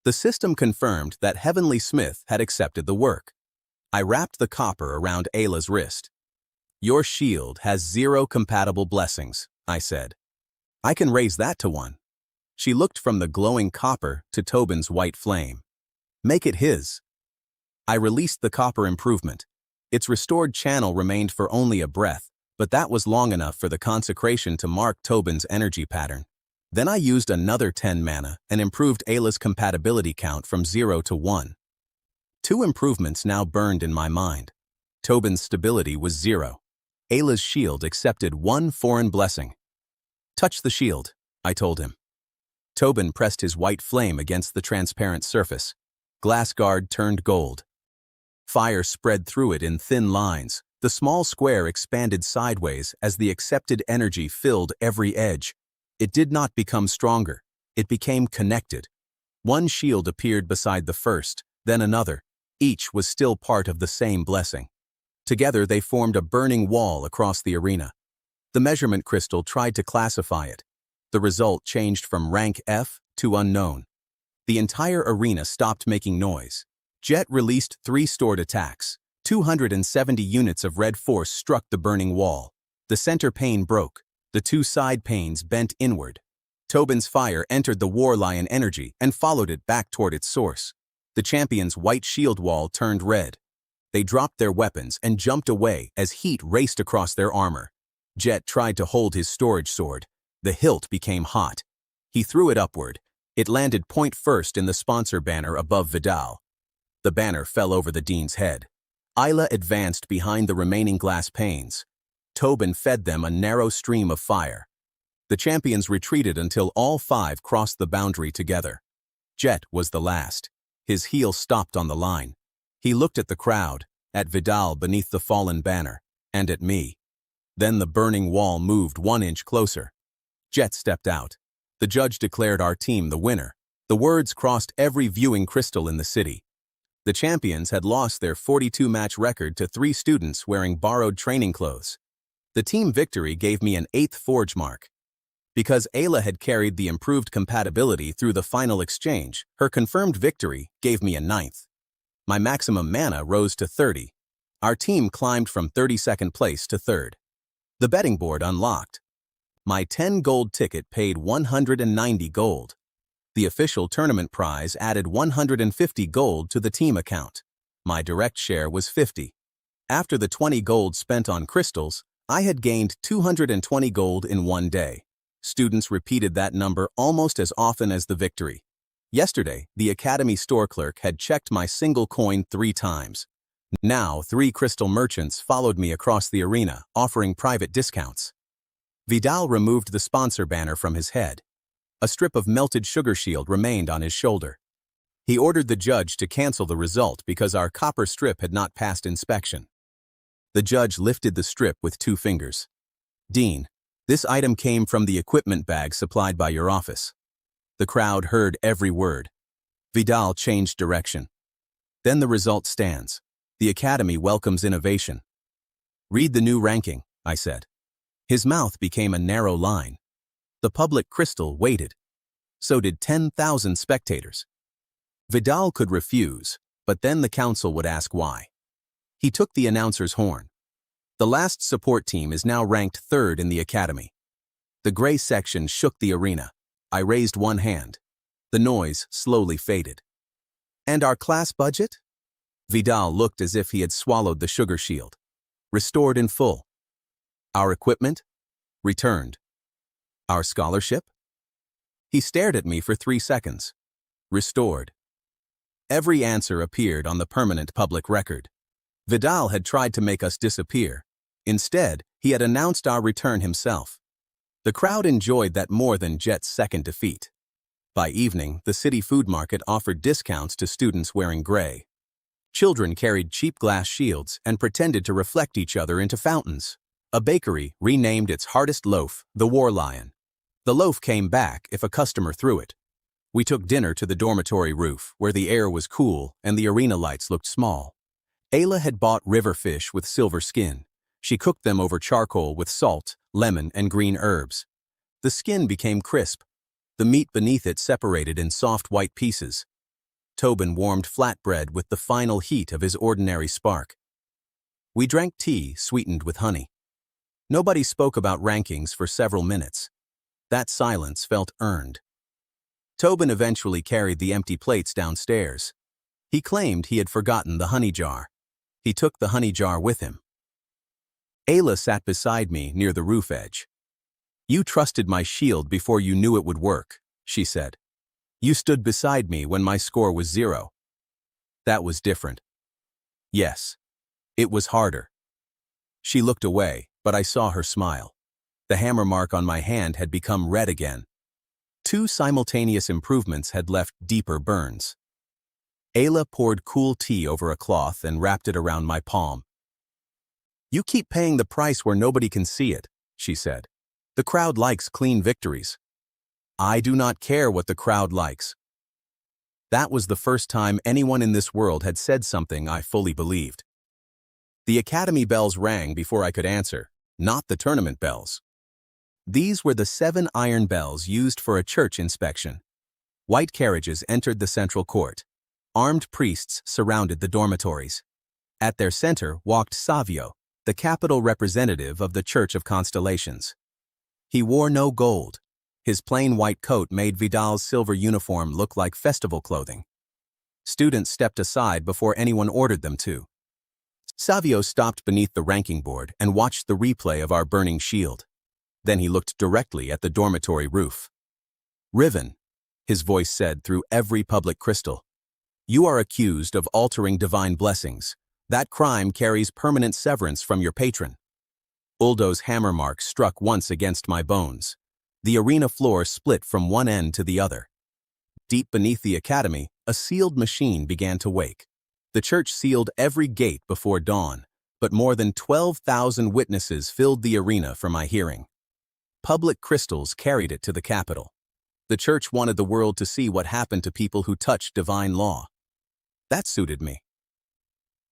The system confirmed that Heavenly Smith had accepted the work. I wrapped the copper around Ayla's wrist. "Your shield has 0 compatible blessings," I said. "I can raise that to 1. She looked from the glowing copper to Tobin's white flame. "Make it his." I released the copper improvement. Its restored channel remained for only a breath, But that was long enough for the consecration to mark Tobin's energy pattern. Then I used another 10 mana and improved Ayla's compatibility count from 0 to 1. 2 improvements now burned in my mind. Tobin's stability was 0. Ayla's shield accepted 1 foreign blessing. "Touch the shield," I told him. Tobin pressed his white flame against the transparent surface. Glass guard turned gold. Fire spread through it in thin lines. The small square expanded sideways as the accepted energy filled every edge. It did not become stronger. It became connected. One shield appeared beside the first, then another. Each was still part of the same blessing. Together they formed a burning wall across the arena. The measurement crystal tried to classify it. The result changed from rank F to unknown. The entire arena stopped making noise. Jet released 3 stored attacks. 270 units of red force struck the burning wall. The center pane broke. The 2 side panes bent inward. Tobin's fire entered the War Lion energy and followed it back toward its source. The champion's white shield wall turned red. They dropped their weapons and jumped away as heat raced across their armor. Jet tried to hold his storage sword. The hilt became hot. He threw it upward. It landed point first in the sponsor banner above Vidal. The banner fell over the dean's head. Ayla advanced behind the remaining glass panes. Tobin fed them a narrow stream of fire. The champions retreated until all 5 crossed the boundary together. Jet was the last. His heel stopped on the line. He looked at the crowd, at Vidal beneath the fallen banner, and at me. Then the burning wall moved 1 inch closer. Jet stepped out. The judge declared our team the winner. The words crossed every viewing crystal in the city. The champions had lost their 42-match record to 3 students wearing borrowed training clothes. The team victory gave me an 8th forge mark. Because Ayla had carried the improved compatibility through the final exchange, her confirmed victory gave me a 9th. My maximum mana rose to 30. Our team climbed from 32nd place to 3rd. The betting board unlocked. My 10 gold ticket paid 190 gold. The official tournament prize added 150 gold to the team account. My direct share was 50. After the 20 gold spent on crystals, I had gained 220 gold in 1 day. Students repeated that number almost as often as the victory. Yesterday, the Academy store clerk had checked my single coin 3 times. Now, 3 crystal merchants followed me across the arena, offering private discounts. Vidal removed the sponsor banner from his head. A strip of melted sugar shield remained on his shoulder. He ordered the judge to cancel the result because our copper strip had not passed inspection. The judge lifted the strip with 2 fingers. "Dean, this item came from the equipment bag supplied by your office." The crowd heard every word. Vidal changed direction. "Then the result stands. The Academy welcomes innovation." "Read the new ranking," I said. His mouth became a narrow line. The public crystal waited. So did 10,000 spectators. Vidal could refuse, but then the council would ask why. He took the announcer's horn. "The last support team is now ranked 3rd in the Academy." The gray section shook the arena. I raised 1 hand. The noise slowly faded. "And our class budget?" Vidal looked as if he had swallowed the sugar shield. "Restored in full." "Our equipment?" "Returned." "Our scholarship?" He stared at me for 3 seconds. "Restored." Every answer appeared on the permanent public record. Vidal had tried to make us disappear. Instead, he had announced our return himself. The crowd enjoyed that more than Jet's second defeat. By evening, the city food market offered discounts to students wearing gray. Children carried cheap glass shields and pretended to reflect each other into fountains. A bakery renamed its hardest loaf the War Lion. The loaf came back if a customer threw it. We took dinner to the dormitory roof, where the air was cool and the arena lights looked small. Ayla had bought river fish with silver skin. She cooked them over charcoal with salt, lemon, and green herbs. The skin became crisp. The meat beneath it separated in soft white pieces. Tobin warmed flatbread with the final heat of his ordinary spark. We drank tea sweetened with honey. Nobody spoke about rankings for several minutes. That silence felt earned. Tobin eventually carried the empty plates downstairs. He claimed he had forgotten the honey jar. He took the honey jar with him. Ayla sat beside me near the roof edge. "You trusted my shield before you knew it would work," she said. "You stood beside me when my score was 0. That was different." "Yes. It was harder." She looked away, but I saw her smile. The hammer mark on my hand had become red again. 2 simultaneous improvements had left deeper burns. Ayla poured cool tea over a cloth and wrapped it around my palm. "You keep paying the price where nobody can see it," she said. "The crowd likes clean victories." "I do not care what the crowd likes." That was the first time anyone in this world had said something I fully believed. The academy bells rang before I could answer, not the tournament bells. These were the 7 iron bells used for a church inspection. White carriages entered the central court. Armed priests surrounded the dormitories. At their center walked Savio, the capital representative of the Church of Constellations. He wore no gold. His plain white coat made Vidal's silver uniform look like festival clothing. Students stepped aside before anyone ordered them to. Savio stopped beneath the ranking board and watched the replay of our burning shield. Then he looked directly at the dormitory roof. "Riven," his voice said through every public crystal, "you are accused of altering divine blessings. That crime carries permanent severance from your patron." Uldo's hammer mark struck once against my bones. The arena floor split from one end to the other. Deep beneath the academy, a sealed machine began to wake. The church sealed every gate before dawn, but more than 12,000 witnesses filled the arena for my hearing. Public crystals carried it to the capital. The church wanted the world to see what happened to people who touched divine law. That suited me.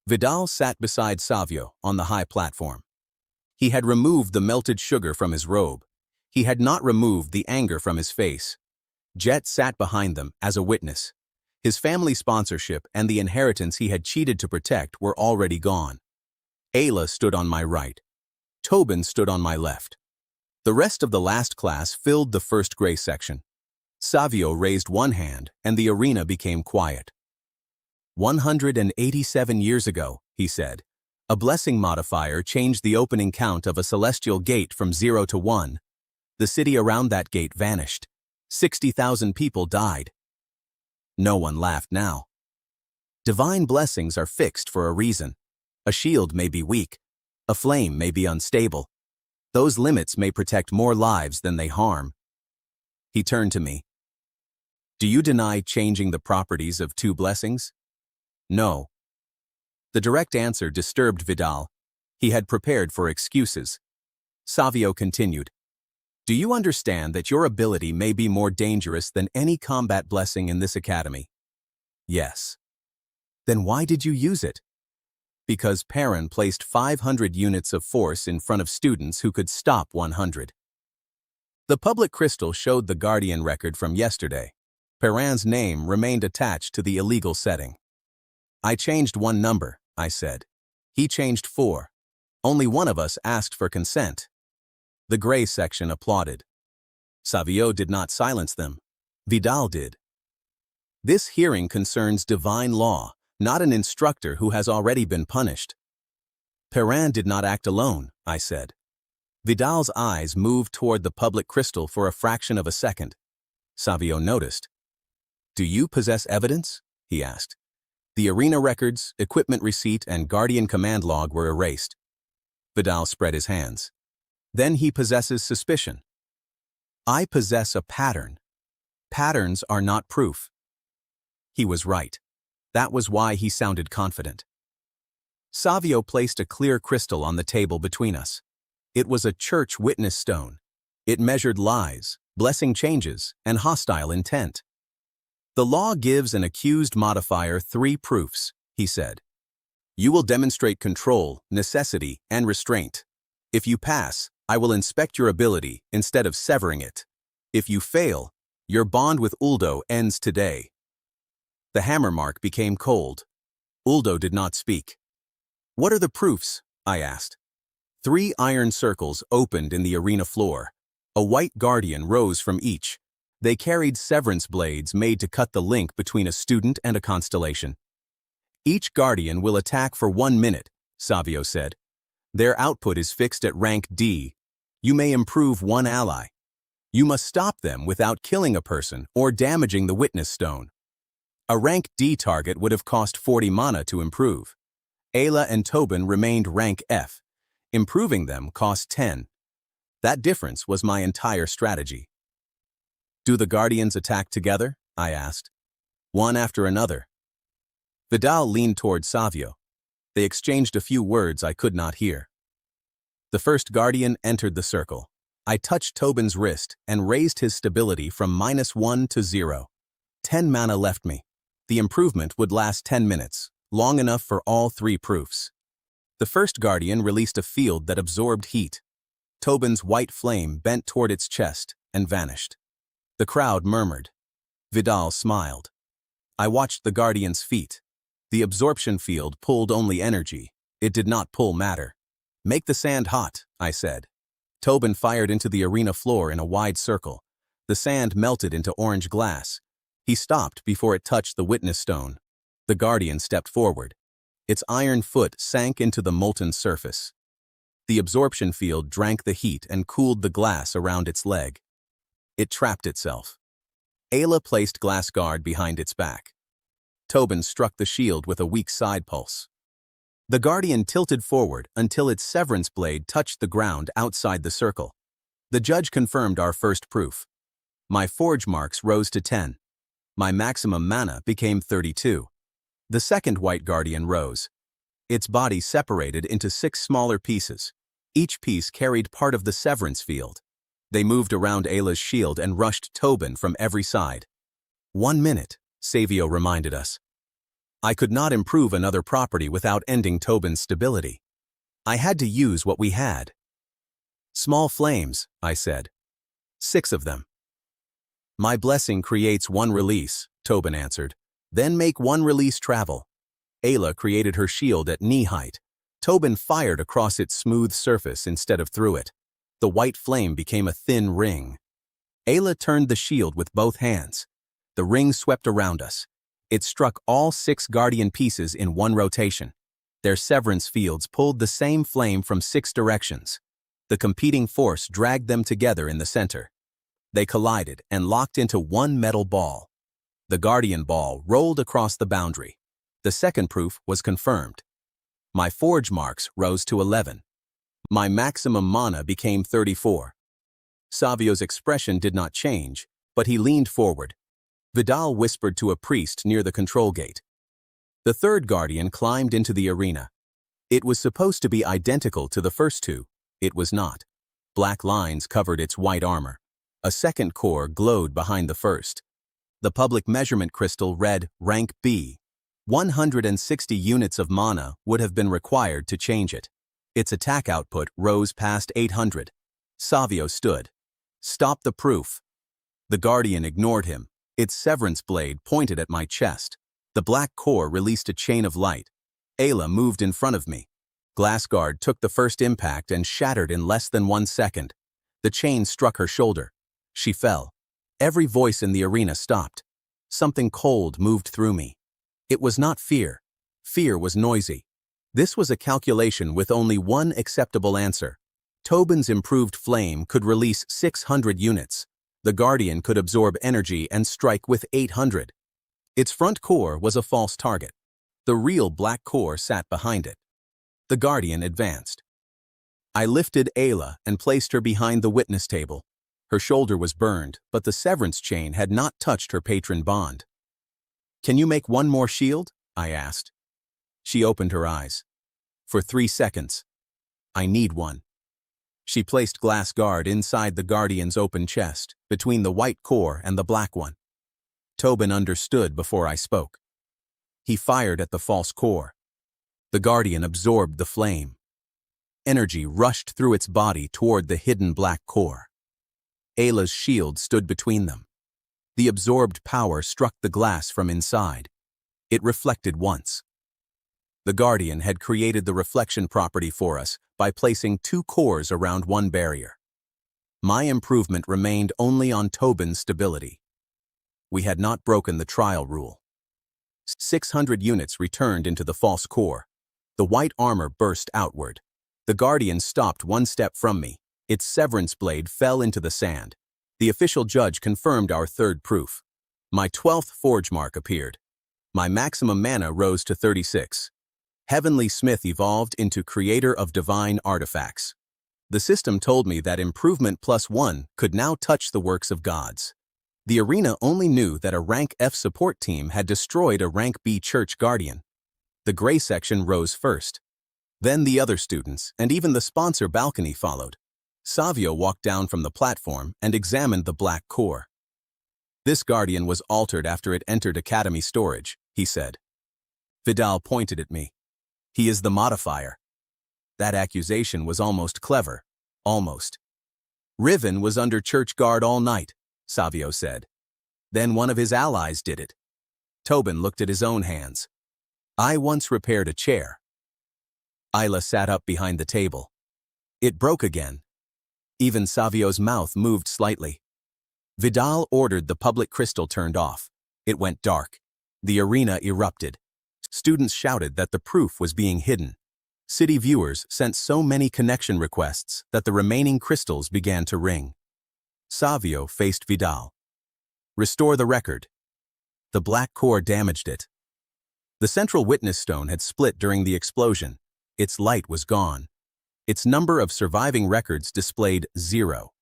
Vidal sat beside Savio on the high platform. He had removed the melted sugar from his robe. He had not removed the anger from his face. Jet sat behind them as a witness. His family sponsorship and the inheritance he had cheated to protect were already gone. Ayla stood on my right. Tobin stood on my left. The rest of the last class filled the first gray section. Savio raised one hand, and the arena became quiet. 187 years ago, he said, a blessing modifier changed the opening count of a celestial gate from 0 to 1. The city around that gate vanished. 60,000 people died. No one laughed now. Divine blessings are fixed for a reason. A shield may be weak. A flame may be unstable. Those limits may protect more lives than they harm. He turned to me. Do you deny changing the properties of 2 blessings? No. The direct answer disturbed Vidal. He had prepared for excuses. Savio continued. Do you understand that your ability may be more dangerous than any combat blessing in this academy? Yes. Then why did you use it? Because Perrin placed 500 units of force in front of students who could stop 100. The public crystal showed the Guardian record from yesterday. Perrin's name remained attached to the illegal setting. I changed 1 number, I said. He changed 4. Only one of us asked for consent. The gray section applauded. Savio did not silence them. Vidal did. This hearing concerns divine law, not an instructor who has already been punished. Perrin did not act alone, I said. Vidal's eyes moved toward the public crystal for a fraction of a second. Savio noticed. Do you possess evidence? He asked. The arena records, equipment receipt, and Guardian command log were erased. Vidal spread his hands. Then he possesses suspicion. I possess a pattern. Patterns are not proof. He was right. That was why he sounded confident. Savio placed a clear crystal on the table between us. It was a church witness stone. It measured lies, blessing changes, and hostile intent. The law gives an accused modifier 3 proofs, he said. You will demonstrate control, necessity, and restraint. If you pass, I will inspect your ability instead of severing it. If you fail, your bond with Uldo ends today. The hammer mark became cold. Uldo did not speak. What are the proofs? I asked. 3 iron circles opened in the arena floor. A white guardian rose from each. They carried severance blades made to cut the link between a student and a constellation. Each guardian will attack for 1 minute, Savio said. Their output is fixed at rank D. You may improve one ally. You must stop them without killing a person or damaging the witness stone. A rank D target would have cost 40 mana to improve. Ayla and Tobin remained rank F. Improving them cost 10. That difference was my entire strategy. Do the Guardians attack together? I asked. One after another. Vidal leaned toward Savio. They exchanged a few words I could not hear. The first Guardian entered the circle. I touched Tobin's wrist and raised his stability from -1 to 0. 10 mana left me. The improvement would last 10 minutes, long enough for all 3 proofs. The first Guardian released a field that absorbed heat. Tobin's white flame bent toward its chest and vanished. The crowd murmured. Vidal smiled. I watched the Guardian's feet. The absorption field pulled only energy. It did not pull matter. Make the sand hot, I said. Tobin fired into the arena floor in a wide circle. The sand melted into orange glass. He stopped before it touched the witness stone. The Guardian stepped forward. Its iron foot sank into the molten surface. The absorption field drank the heat and cooled the glass around its leg. It trapped itself. Ayla placed glass guard behind its back. Tobin struck the shield with a weak side pulse. The Guardian tilted forward until its severance blade touched the ground outside the circle. The judge confirmed our first proof. My forge marks rose to 10. My maximum mana became 32. The second White Guardian rose. Its body separated into 6 smaller pieces. Each piece carried part of the severance field. They moved around Ayla's shield and rushed Tobin from every side. 1 minute, Savio reminded us. I could not improve another property without ending Tobin's stability. I had to use what we had. Small flames, I said. 6 of them. My blessing creates 1 release, Tobin answered. Then make 1 release travel. Ayla created her shield at knee height. Tobin fired across its smooth surface instead of through it. The white flame became a thin ring. Ayla turned the shield with both hands. The ring swept around us. It struck all 6 Guardian pieces in 1 rotation. Their severance fields pulled the same flame from 6 directions. The competing force dragged them together in the center. They collided and locked into 1 metal ball. The Guardian ball rolled across the boundary. The second proof was confirmed. My forge marks rose to 11. My maximum mana became 34. Savio's expression did not change, but he leaned forward. Vidal whispered to a priest near the control gate. The third Guardian climbed into the arena. It was supposed to be identical to the first 2. It was not. Black lines covered its white armor. A second core glowed behind the first. The public measurement crystal read rank B. 160 units of mana would have been required to change it. Its attack output rose past 800. Savio stood. Stop the proof. The Guardian ignored him. Its severance blade pointed at my chest. The black core released a chain of light. Ayla moved in front of me. Glassguard took the first impact and shattered in less than 1 second. The chain struck her shoulder. She fell. Every voice in the arena stopped. Something cold moved through me. It was not fear. Fear was noisy. This was a calculation with only 1 acceptable answer. Tobin's improved flame could release 600 units. The Guardian could absorb energy and strike with 800. Its front core was a false target. The real black core sat behind it. The Guardian advanced. I lifted Ayla and placed her behind the witness table. Her shoulder was burned, but the severance chain had not touched her patron bond. Can you make 1 more shield? I asked. She opened her eyes. For 3 seconds. I need one. She placed glass guard inside the Guardian's open chest, between the white core and the black one. Tobin understood before I spoke. He fired at the false core. The Guardian absorbed the flame. Energy rushed through its body toward the hidden black core. Ayla's shield stood between them. The absorbed power struck the glass from inside. It reflected once. The Guardian had created the reflection property for us by placing 2 cores around 1 barrier. My improvement remained only on Tobin's stability. We had not broken the trial rule. 600 units returned into the false core. The white armor burst outward. The guardian stopped one step from me. Its severance blade fell into the sand. The official judge confirmed our third proof. My 12th forge mark appeared. My maximum mana rose to 36. Heavenly Smith evolved into creator of divine artifacts. The system told me that improvement +1 could now touch the works of gods. The arena only knew that a rank F support team had destroyed a rank B church guardian. The gray section rose first. Then the other students, and even the sponsor balcony followed. Savio walked down from the platform and examined the black core. This guardian was altered after it entered academy storage, he said. Vidal pointed at me. He is the modifier. That accusation was almost clever. Almost. Riven was under church guard all night, Savio said. Then one of his allies did it. Tobin looked at his own hands. I once repaired a chair. Isla sat up behind the table. It broke again. Even Savio's mouth moved slightly. Vidal ordered the public crystal turned off. It went dark. The arena erupted. Students shouted that the proof was being hidden. City viewers sent so many connection requests that the remaining crystals began to ring. Savio faced Vidal. Restore the record. The black core damaged it. The central witness stone had split during the explosion. Its light was gone. Its number of surviving records displayed 0.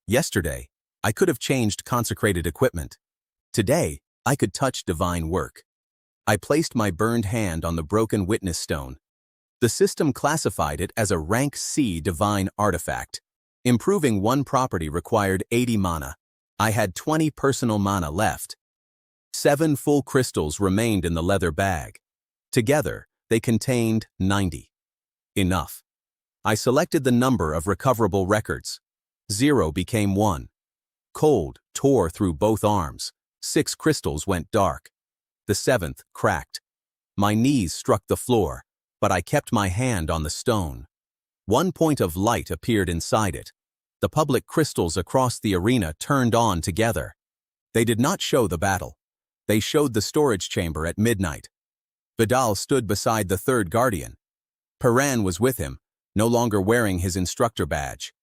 Yesterday, I could have changed consecrated equipment. Today, I could touch divine work. I placed my burned hand on the broken witness stone. The system classified it as a rank C divine artifact. Improving one property required 80 mana. I had 20 personal mana left. 7 full crystals remained in the leather bag. Together, they contained 90. Enough. I selected the number of recoverable records. 0 became 1. Cold tore through both arms. 6 crystals went dark. The 7th cracked. My knees struck the floor, but I kept my hand on the stone. 1 point of light appeared inside it. The public crystals across the arena turned on together. They did not show the battle. They showed the storage chamber at midnight. Vidal stood beside the third guardian. Perrin was with him, no longer wearing his instructor badge.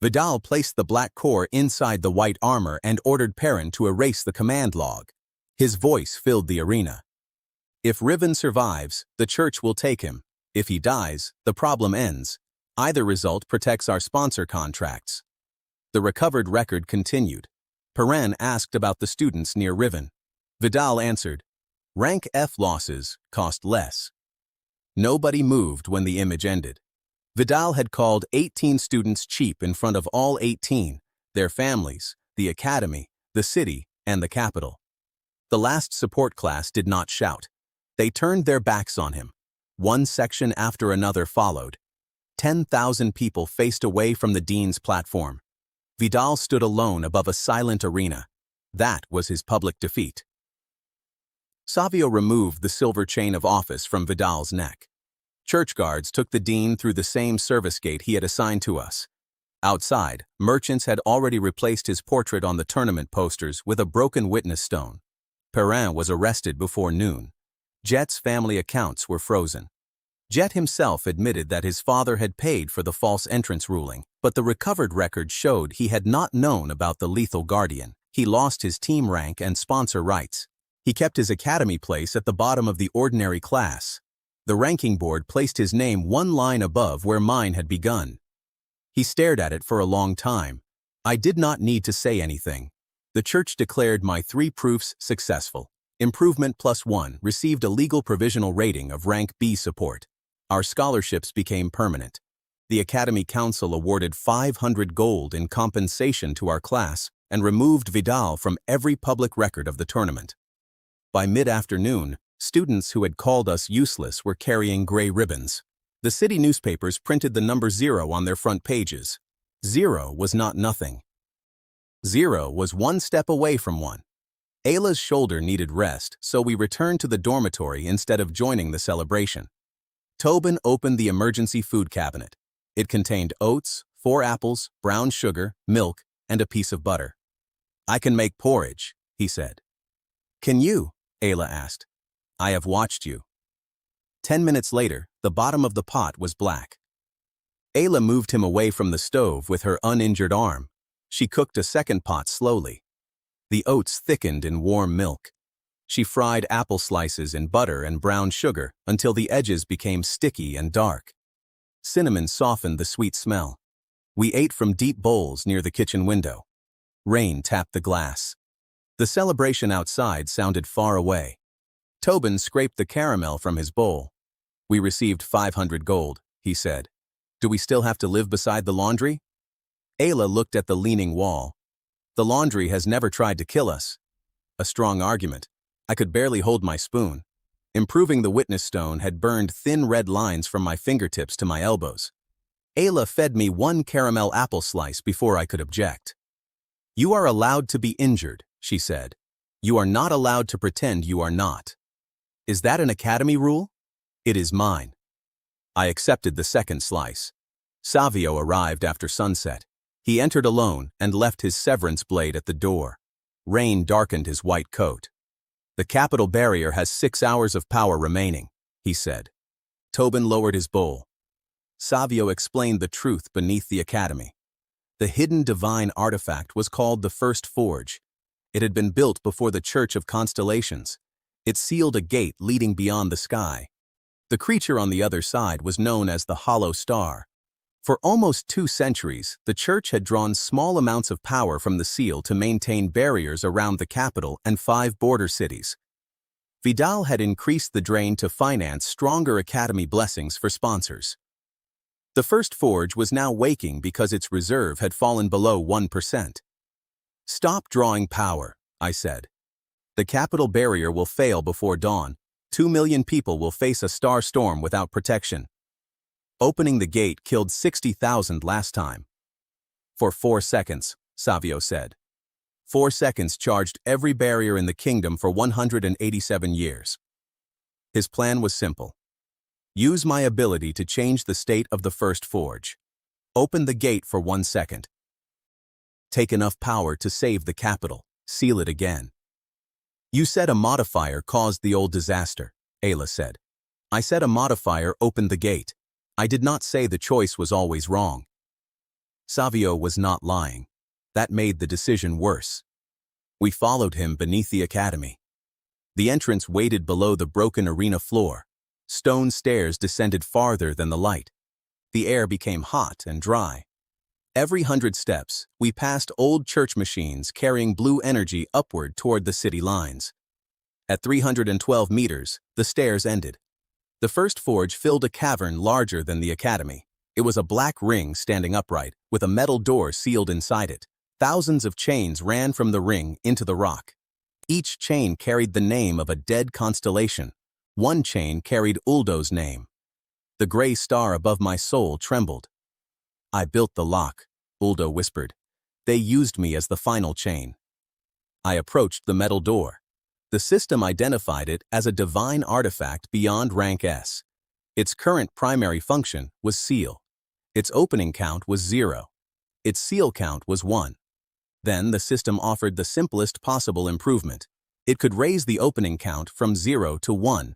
Vidal placed the black core inside the white armor and ordered Perrin to erase the command log. His voice filled the arena. If Riven survives, the church will take him. If he dies, the problem ends. Either result protects our sponsor contracts. The recovered record continued. Perrin asked about the students near Riven. Vidal answered, rank F losses cost less. Nobody moved when the image ended. Vidal had called 18 students cheap in front of all 18, their families, the academy, the city, and the capital. The last support class did not shout. They turned their backs on him. One section after another followed. 10,000 people faced away from the dean's platform. Vidal stood alone above a silent arena. That was his public defeat. Savio removed the silver chain of office from Vidal's neck. Church guards took the dean through the same service gate he had assigned to us. Outside, merchants had already replaced his portrait on the tournament posters with a broken witness stone. Perrin was arrested before noon. Jet's family accounts were frozen. Jet himself admitted that his father had paid for the false entrance ruling, but the recovered record showed he had not known about the lethal guardian. He lost his team rank and sponsor rights. He kept his academy place at the bottom of the ordinary class. The ranking board placed his name one line above where mine had begun. He stared at it for a long time. I did not need to say anything. The church declared my 3 proofs successful. Improvement +1 received a legal provisional rating of rank B support. Our scholarships became permanent. The Academy Council awarded 500 gold in compensation to our class and removed Vidal from every public record of the tournament. By mid-afternoon, students who had called us useless were carrying gray ribbons. The city newspapers printed the number 0 on their front pages. 0 was not nothing. 0 was one step away from 1. Ayla's shoulder needed rest, so we returned to the dormitory instead of joining the celebration. Tobin opened the emergency food cabinet. It contained oats, 4 apples, brown sugar, milk, and a piece of butter. I can make porridge, he said. Can you? Ayla asked. I have watched you. 10 minutes later, the bottom of the pot was black. Ayla moved him away from the stove with her uninjured arm. She cooked a second pot slowly. The oats thickened in warm milk. She fried apple slices in butter and brown sugar until the edges became sticky and dark. Cinnamon softened the sweet smell. We ate from deep bowls near the kitchen window. Rain tapped the glass. The celebration outside sounded far away. Tobin scraped the caramel from his bowl. "We received 500 gold," he said. "Do we still have to live beside the laundry?" Ayla looked at the leaning wall. "The laundry has never tried to kill us." A strong argument. I could barely hold my spoon. Improving the witness stone had burned thin red lines from my fingertips to my elbows. Ayla fed me one caramel apple slice before I could object. "You are allowed to be injured," she said. "You are not allowed to pretend you are not." "Is that an academy rule?" "It is mine." I accepted the second slice. Savio arrived after sunset. He entered alone and left his severance blade at the door. Rain darkened his white coat. "The capital barrier has 6 hours of power remaining," he said. Tobin lowered his bowl. Savio explained the truth beneath the academy. The hidden divine artifact was called the First Forge. It had been built before the Church of Constellations. It sealed a gate leading beyond the sky. The creature on the other side was known as the Hollow Star. For almost 2 centuries, the Church had drawn small amounts of power from the seal to maintain barriers around the capital and 5 border cities. Vidal had increased the drain to finance stronger academy blessings for sponsors. The First Forge was now waking because its reserve had fallen below 1%. "Stop drawing power," I said. "The capital barrier will fail before dawn. 2 million people will face a star storm without protection. Opening the gate killed 60,000 last time." "For 4 seconds, Savio said. 4 seconds charged every barrier in the kingdom for 187 years. His plan was simple. Use my ability to change the state of the First Forge. Open the gate for 1 second. Take enough power to save the capital. Seal it again. "You said a modifier caused the old disaster," Ayla said. "I said a modifier opened the gate. I did not say the choice was always wrong." Savio was not lying. That made the decision worse. We followed him beneath the academy. The entrance waited below the broken arena floor. Stone stairs descended farther than the light. The air became hot and dry. Every 100 steps, we passed old church machines carrying blue energy upward toward the city lines. At 312 meters, the stairs ended. The First Forge filled a cavern larger than the academy. It was a black ring standing upright, with a metal door sealed inside it. Thousands of chains ran from the ring into the rock. Each chain carried the name of a dead constellation. One chain carried Uldo's name. The gray star above my soul trembled. "I built the lock," Uldo whispered. "They used me as the final chain." I approached the metal door. The system identified it as a divine artifact beyond rank S. Its current primary function was seal. Its opening count was 0. Its seal count was 1. Then the system offered the simplest possible improvement. It could raise the opening count from 0 to 1.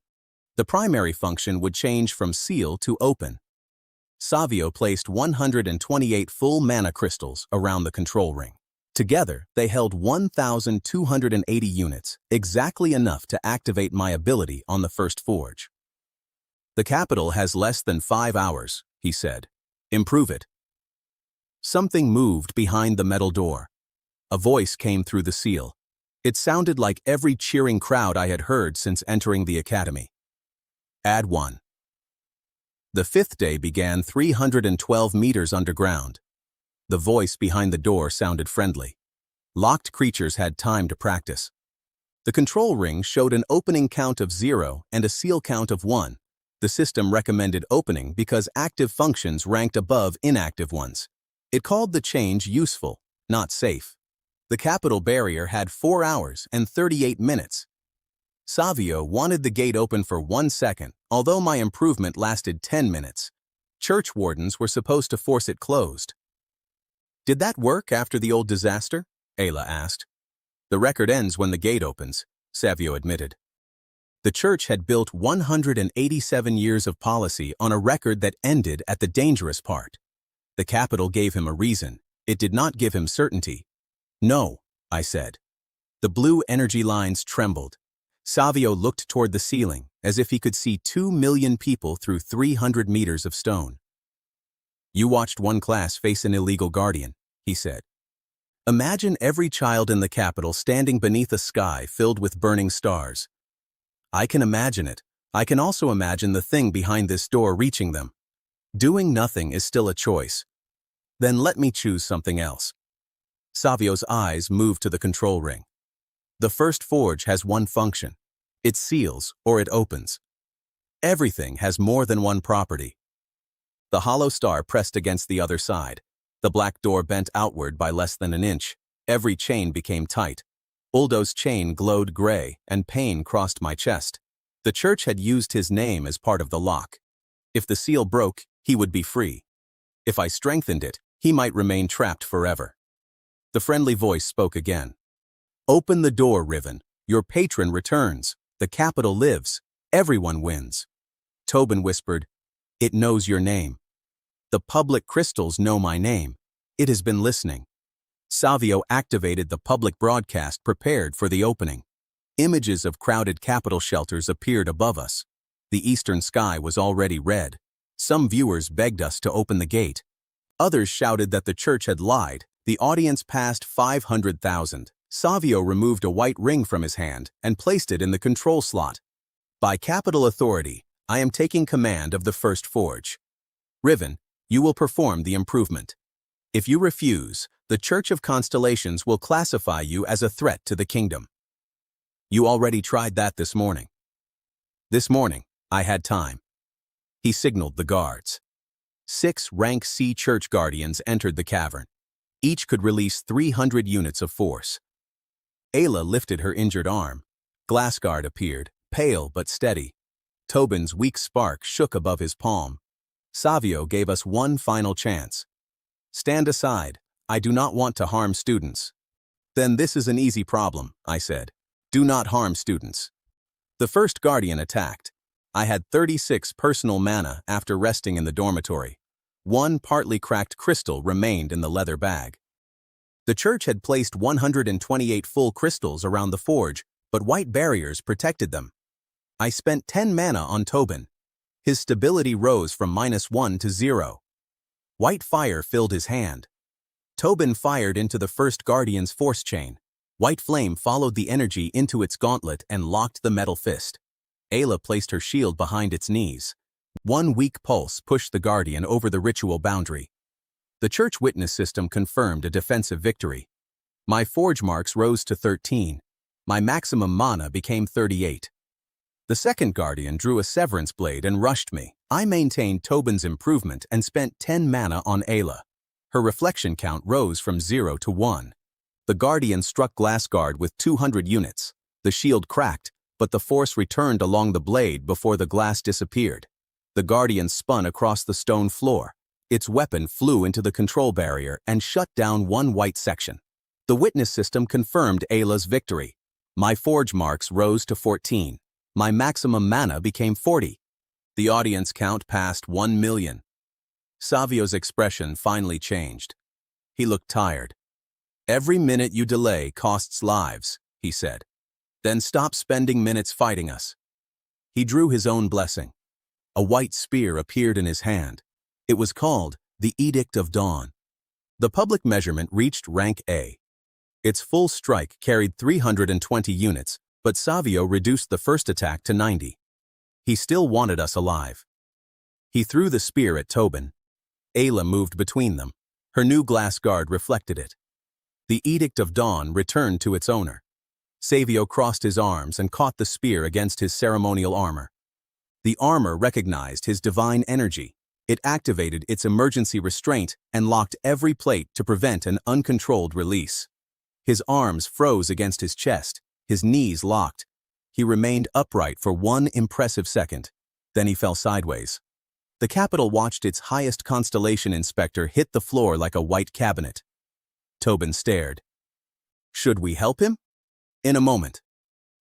The primary function would change from seal to open. Savio placed 128 full mana crystals around the control ring. Together, they held 1,280 units, exactly enough to activate my ability on the First Forge. "The capital has less than 5 hours," he said. "Improve it." Something moved behind the metal door. A voice came through the seal. It sounded like every cheering crowd I had heard since entering the academy. Add 1. The 5th day began 312 meters underground. The voice behind the door sounded friendly. Locked creatures had time to practice. The control ring showed an opening count of 0 and a seal count of 1. The system recommended opening because active functions ranked above inactive ones. It called the change useful, not safe. The capital barrier had 4 hours and 38 minutes. Savio wanted the gate open for 1 second, although my improvement lasted 10 minutes. Church wardens were supposed to force it closed. "Did that work after the old disaster?" Ayla asked. "The record ends when the gate opens," Savio admitted. The church had built 187 years of policy on a record that ended at the dangerous part. The capital gave him a reason. It did not give him certainty. No, I said. The blue energy lines trembled. Savio looked toward the ceiling, as if he could see 2 million people through 300 meters of stone. You watched one class face an illegal guardian, he said. Imagine every child in the capital standing beneath a sky filled with burning stars. I can imagine it. I can also imagine the thing behind this door reaching them. Doing nothing is still a choice. Then let me choose something else. Savio's eyes moved to the control ring. The first forge has one function. It seals or it opens. Everything has more than one property. The hollow star pressed against the other side. The black door bent outward by less than an inch. Every chain became tight. Uldo's chain glowed gray, and pain crossed my chest. The church had used his name as part of the lock. If the seal broke, he would be free. If I strengthened it, he might remain trapped forever. The friendly voice spoke again. Open the door, Riven. Your patron returns. The capital lives. Everyone wins. Tobin whispered, It knows your name. The public crystals know my name. It has been listening. Savio activated the public broadcast prepared for the opening. Images of crowded capital shelters appeared above us. The eastern sky was already red. Some viewers begged us to open the gate. Others shouted that the church had lied. The audience passed 500,000. Savio removed a white ring from his hand and placed it in the control slot. By capital authority, I am taking command of the first forge. Riven, you will perform the improvement. If you refuse, the Church of Constellations will classify you as a threat to the kingdom. You already tried that this morning. This morning, I had time. He signaled the guards. 6 rank C church guardians entered the cavern. Each could release 300 units of force. Ayla lifted her injured arm. Glassguard appeared, pale but steady. Tobin's weak spark shook above his palm. Savio gave us one final chance. Stand aside. I do not want to harm students. Then this is an easy problem, I said. Do not harm students. The first guardian attacked. I had 36 personal mana after resting in the dormitory. 1 partly cracked crystal remained in the leather bag. The church had placed 128 full crystals around the forge, but white barriers protected them. I spent 10 mana on Tobin. His stability rose from -1 to 0. White fire filled his hand. Tobin fired into the first guardian's force chain. White flame followed the energy into its gauntlet and locked the metal fist. Ayla placed her shield behind its knees. 1 weak pulse pushed the guardian over the ritual boundary. The church witness system confirmed a defensive victory. My forge marks rose to 13. My maximum mana became 38. The second guardian drew a severance blade and rushed me. I maintained Tobin's improvement and spent 10 mana on Ayla. Her reflection count rose from 0 to 1. The guardian struck Glassguard with 200 units. The shield cracked, but the force returned along the blade before the glass disappeared. The guardian spun across the stone floor. Its weapon flew into the control barrier and shut down 1 white section. The witness system confirmed Ayla's victory. My forge marks rose to 14. My maximum mana became 40. The audience count passed 1 million. Savio's expression finally changed. He looked tired. Every minute you delay costs lives, he said. Then stop spending minutes fighting us. He drew his own blessing. A white spear appeared in his hand. It was called the Edict of Dawn. The public measurement reached rank A. Its full strike carried 320 units, but Savio reduced the first attack to 90. He still wanted us alive. He threw the spear at Tobin. Ayla moved between them. Her new glass guard reflected it. The Edict of Dawn returned to its owner. Savio crossed his arms and caught the spear against his ceremonial armor. The armor recognized his divine energy. It activated its emergency restraint and locked every plate to prevent an uncontrolled release. His arms froze against his chest, his knees locked. He remained upright for 1 impressive second. Then he fell sideways. The capital watched its highest constellation inspector hit the floor like a white cabinet. Tobin stared. Should we help him? In a moment.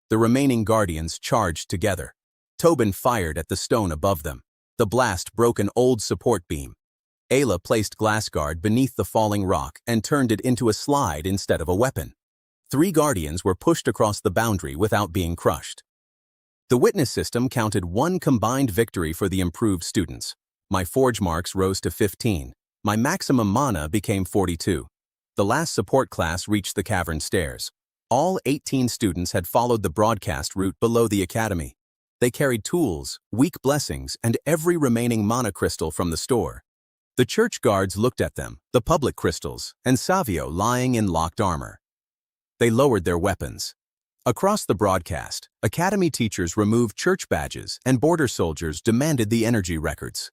The remaining guardians charged together. Tobin fired at the stone above them. The blast broke an old support beam. Ayla placed Glass Guard beneath the falling rock and turned it into a slide instead of a weapon. 3 guardians were pushed across the boundary without being crushed. The witness system counted 1 combined victory for the improved students. My forge marks rose to 15. My maximum mana became 42. The last support class reached the cavern stairs. All 18 students had followed the broadcast route below the academy. They carried tools, weak blessings, and every remaining mana crystal from the store. The church guards looked at them, the public crystals, and Savio lying in locked armor. They lowered their weapons. Across the broadcast, academy teachers removed church badges and border soldiers demanded the energy records.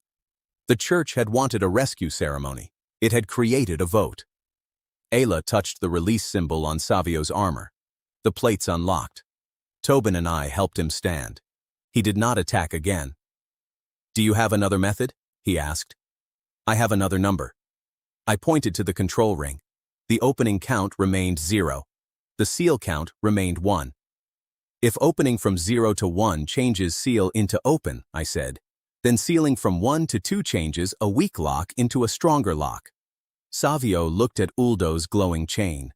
The church had wanted a rescue ceremony. It had created a vote. Ayla touched the release symbol on Savio's armor. The plates unlocked. Tobin and I helped him stand. He did not attack again. "Do you have another method?" he asked. "I have another number." I pointed to the control ring. The opening count remained 0. The seal count remained 1. "If opening from 0 to 1 changes seal into open," I said, "then sealing from 1 to 2 changes a weak lock into a stronger lock." Savio looked at Uldo's glowing chain.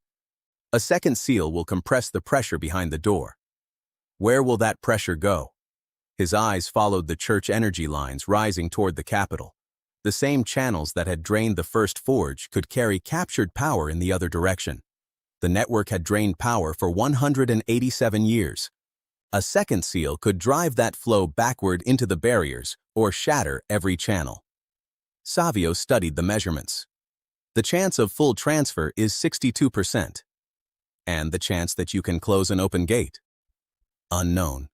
"A second seal will compress the pressure behind the door." "Where will that pressure go?" His eyes followed the church energy lines rising toward the capital. The same channels that had drained the first forge could carry captured power in the other direction. The network had drained power for 187 years. A second seal could drive that flow backward into the barriers or shatter every channel. Savio studied the measurements. "The chance of full transfer is 62%. And the chance that you can close an open gate?" "Unknown."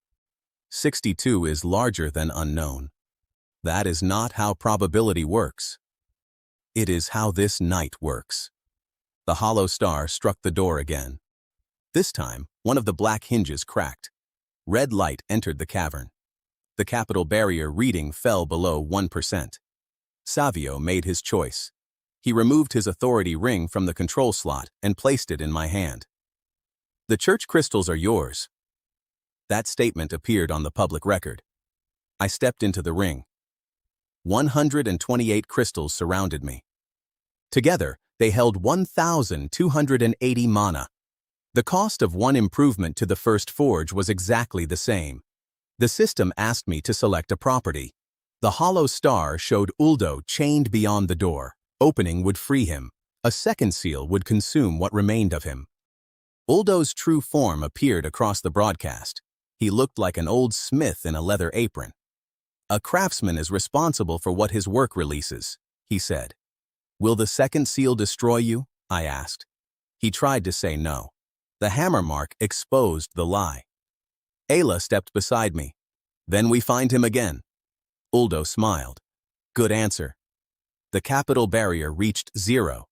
62 is larger than unknown. That is not how probability works. It is how this night works. The hollow star struck the door again. This time, one of the black hinges cracked. Red light entered the cavern. The capital barrier reading fell below 1%. Savio made his choice. He removed his authority ring from the control slot and placed it in my hand. "The church crystals are yours." That statement appeared on the public record. I stepped into the ring. 128 crystals surrounded me. Together, they held 1,280 mana. The cost of 1 improvement to the first forge was exactly the same. The system asked me to select a property. The hollow star showed Uldo chained beyond the door. Opening would free him. A second seal would consume what remained of him. Uldo's true form appeared across the broadcast. He looked like an old smith in a leather apron. "A craftsman is responsible for what his work releases," he said. "Will the second seal destroy you?" I asked. He tried to say no. The hammer mark exposed the lie. Ayla stepped beside me. "Then we find him again." Uldo smiled. "Good answer." The capital barrier reached 0.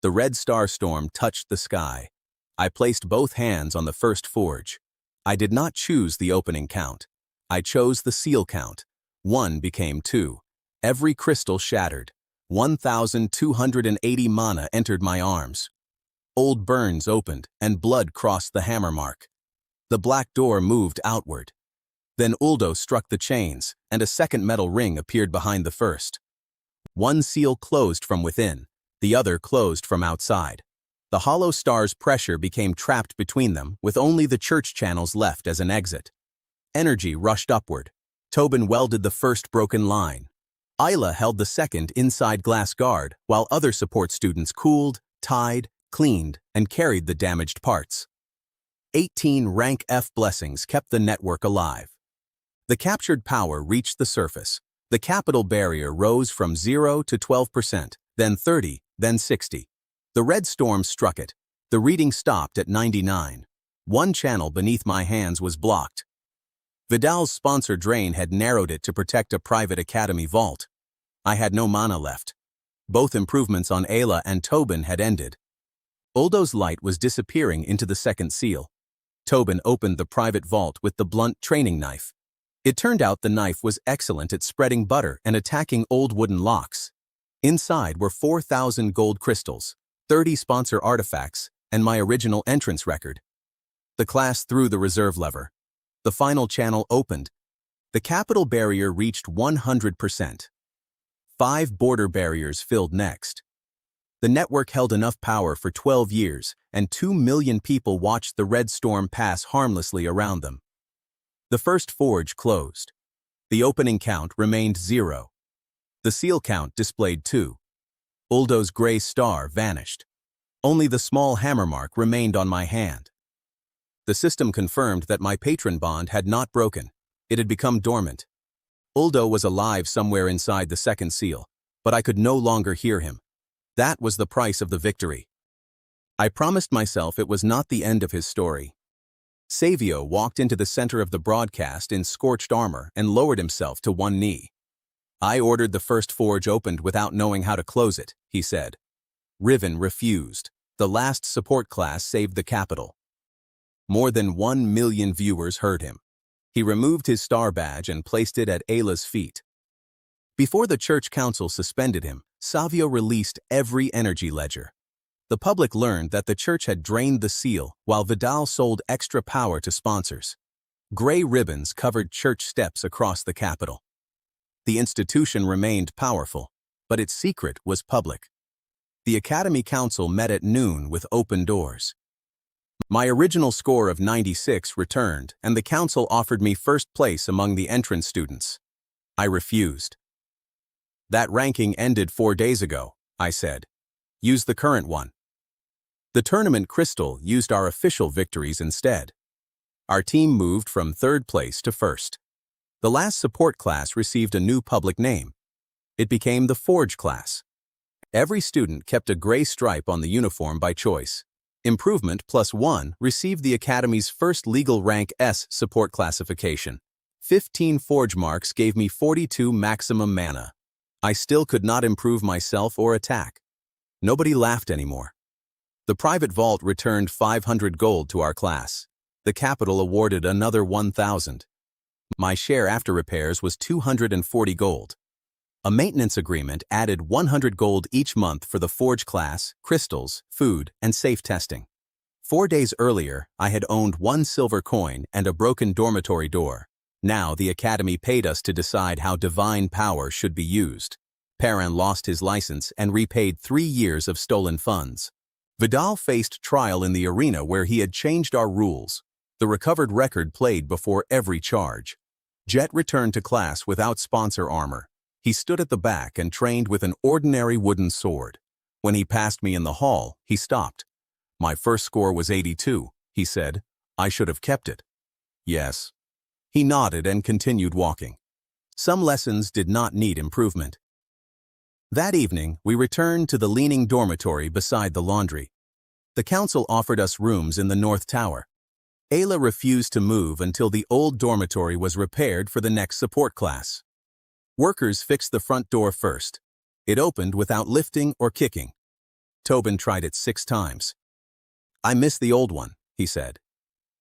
The red star storm touched the sky. I placed both hands on the first forge. I did not choose the opening count. I chose the seal count. 1 became 2. Every crystal shattered. 1,280 mana entered my arms. Old burns opened, and blood crossed the hammer mark. The black door moved outward. Then Uldo struck the chains, and a second metal ring appeared behind the first. 1 seal closed from within, the other closed from outside. The hollow star's pressure became trapped between them, with only the church channels left as an exit. Energy rushed upward. Tobin welded the first broken line. Ayla held the second inside Glass Guard, while other support students cooled, tied, cleaned, and carried the damaged parts. 18 rank F blessings kept the network alive. The captured power reached the surface. The capital barrier rose from 0 to 12%, then 30, then 60. The red storm struck it. The reading stopped at 99. 1 channel beneath my hands was blocked. Vidal's sponsor drain had narrowed it to protect a private academy vault. I had no mana left. Both improvements on Ayla and Tobin had ended. Uldo's light was disappearing into the second seal. Tobin opened the private vault with the blunt training knife. It turned out the knife was excellent at spreading butter and attacking old wooden locks. Inside were 4,000 gold crystals, 30 sponsor artifacts, and my original entrance record. The class threw the reserve lever. The final channel opened. The capital barrier reached 100%. 5 border barriers filled next. The network held enough power for 12 years, and 2 million people watched the red storm pass harmlessly around them. The first forge closed. The opening count remained 0. The seal count displayed 2. Uldo's gray star vanished. Only the small hammer mark remained on my hand. The system confirmed that my patron bond had not broken. It had become dormant. Uldo was alive somewhere inside the second seal, but I could no longer hear him. That was the price of the victory. I promised myself it was not the end of his story. Savio walked into the center of the broadcast in scorched armor and lowered himself to one knee. I ordered the first forge opened without knowing how to close it, he said. Riven refused. The last support class saved the capital. More than 1 million viewers heard him. He removed his star badge and placed it at Ayla's feet. Before the church council suspended him, Savio released every energy ledger. The public learned that the church had drained the seal while Vidal sold extra power to sponsors. Gray ribbons covered church steps across the capital. The institution remained powerful, but its secret was public. The Academy Council met at noon with open doors. My original score of 96 returned, and the council offered me first place among the entrance students. I refused. That ranking ended 4 days ago, I said. Use the current one. The tournament crystal used our official victories instead. Our team moved from 3rd place to 1st. The last support class received a new public name. It became the Forge class. Every student kept a gray stripe on the uniform by choice. Improvement +1 received the Academy's first legal rank S support classification. 15 forge marks gave me 42 maximum mana. I still could not improve myself or attack. Nobody laughed anymore. The private vault returned 500 gold to our class. The capital awarded another 1,000. My share after repairs was 240 gold. A maintenance agreement added 100 gold each month for the forge class, crystals, food, and safe testing. 4 days earlier, I had owned 1 silver coin and a broken dormitory door. Now the Academy paid us to decide how divine power should be used. Perrin lost his license and repaid 3 years of stolen funds. Vidal faced trial in the arena where he had changed our rules. The recovered record played before every charge. Jet returned to class without sponsor armor. He stood at the back and trained with an ordinary wooden sword. When he passed me in the hall, he stopped. My first score was 82, he said. I should have kept it. Yes. He nodded and continued walking. Some lessons did not need improvement. That evening, we returned to the leaning dormitory beside the laundry. The council offered us rooms in the North Tower. Ayla refused to move until the old dormitory was repaired for the next support class. Workers fixed the front door first. It opened without lifting or kicking. Tobin tried it 6 times. I miss the old one, he said.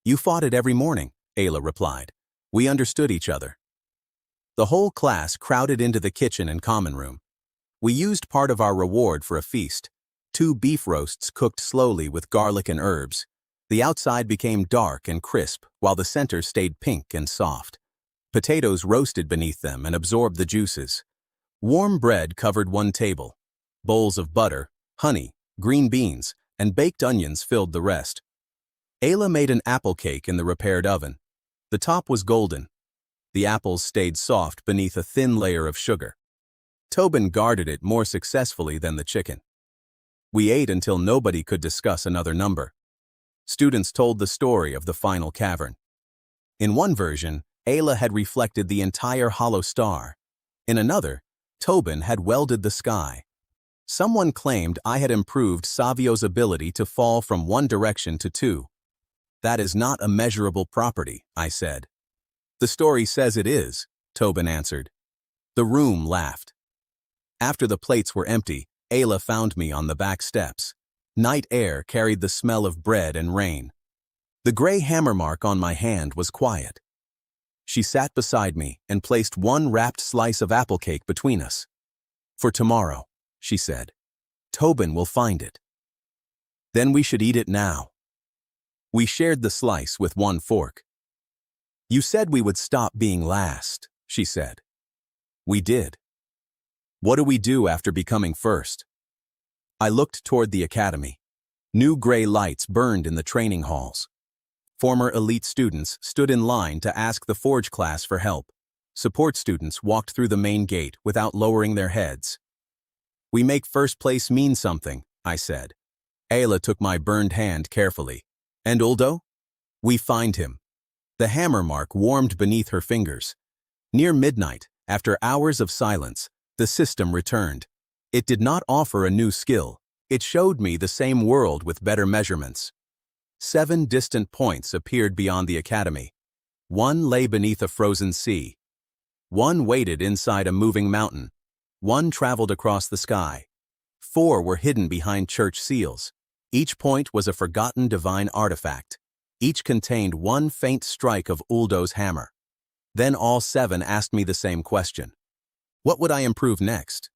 You fought it every morning, Ayla replied. We understood each other. The whole class crowded into the kitchen and common room. We used part of our reward for a feast. 2 beef roasts cooked slowly with garlic and herbs. The outside became dark and crisp, while the center stayed pink and soft. Potatoes roasted beneath them and absorbed the juices. Warm bread covered 1 table. Bowls of butter, honey, green beans, and baked onions filled the rest. Ayla made an apple cake in the repaired oven. The top was golden. The apples stayed soft beneath a thin layer of sugar. Tobin guarded it more successfully than the chicken. We ate until nobody could discuss another number. Students told the story of the final cavern. In one version, Ayla had reflected the entire hollow star. In another, Tobin had welded the sky. Someone claimed I had improved Savio's ability to fall from one direction to 2. That is not a measurable property, I said. The story says it is, Tobin answered. The room laughed. After the plates were empty, Ayla found me on the back steps. Night air carried the smell of bread and rain. The gray hammer mark on my hand was quiet. She sat beside me and placed 1 wrapped slice of apple cake between us. For tomorrow, she said. Tobin will find it. Then we should eat it now. We shared the slice with 1 fork. You said we would stop being last, she said. We did. What do we do after becoming first? I looked toward the academy. New gray lights burned in the training halls. Former elite students stood in line to ask the Forge class for help. Support students walked through the main gate without lowering their heads. We make first place mean something, I said. Ayla took my burned hand carefully. And Uldo? We find him. The hammer mark warmed beneath her fingers. Near midnight, after hours of silence, the system returned. It did not offer a new skill. It showed me the same world with better measurements. 7 distant points appeared beyond the academy. 1 lay beneath a frozen sea. 1 waited inside a moving mountain. 1 traveled across the sky. 4 were hidden behind church seals. Each point was a forgotten divine artifact. Each contained 1 faint strike of Uldo's hammer. Then all 7 asked me the same question. What would I improve next?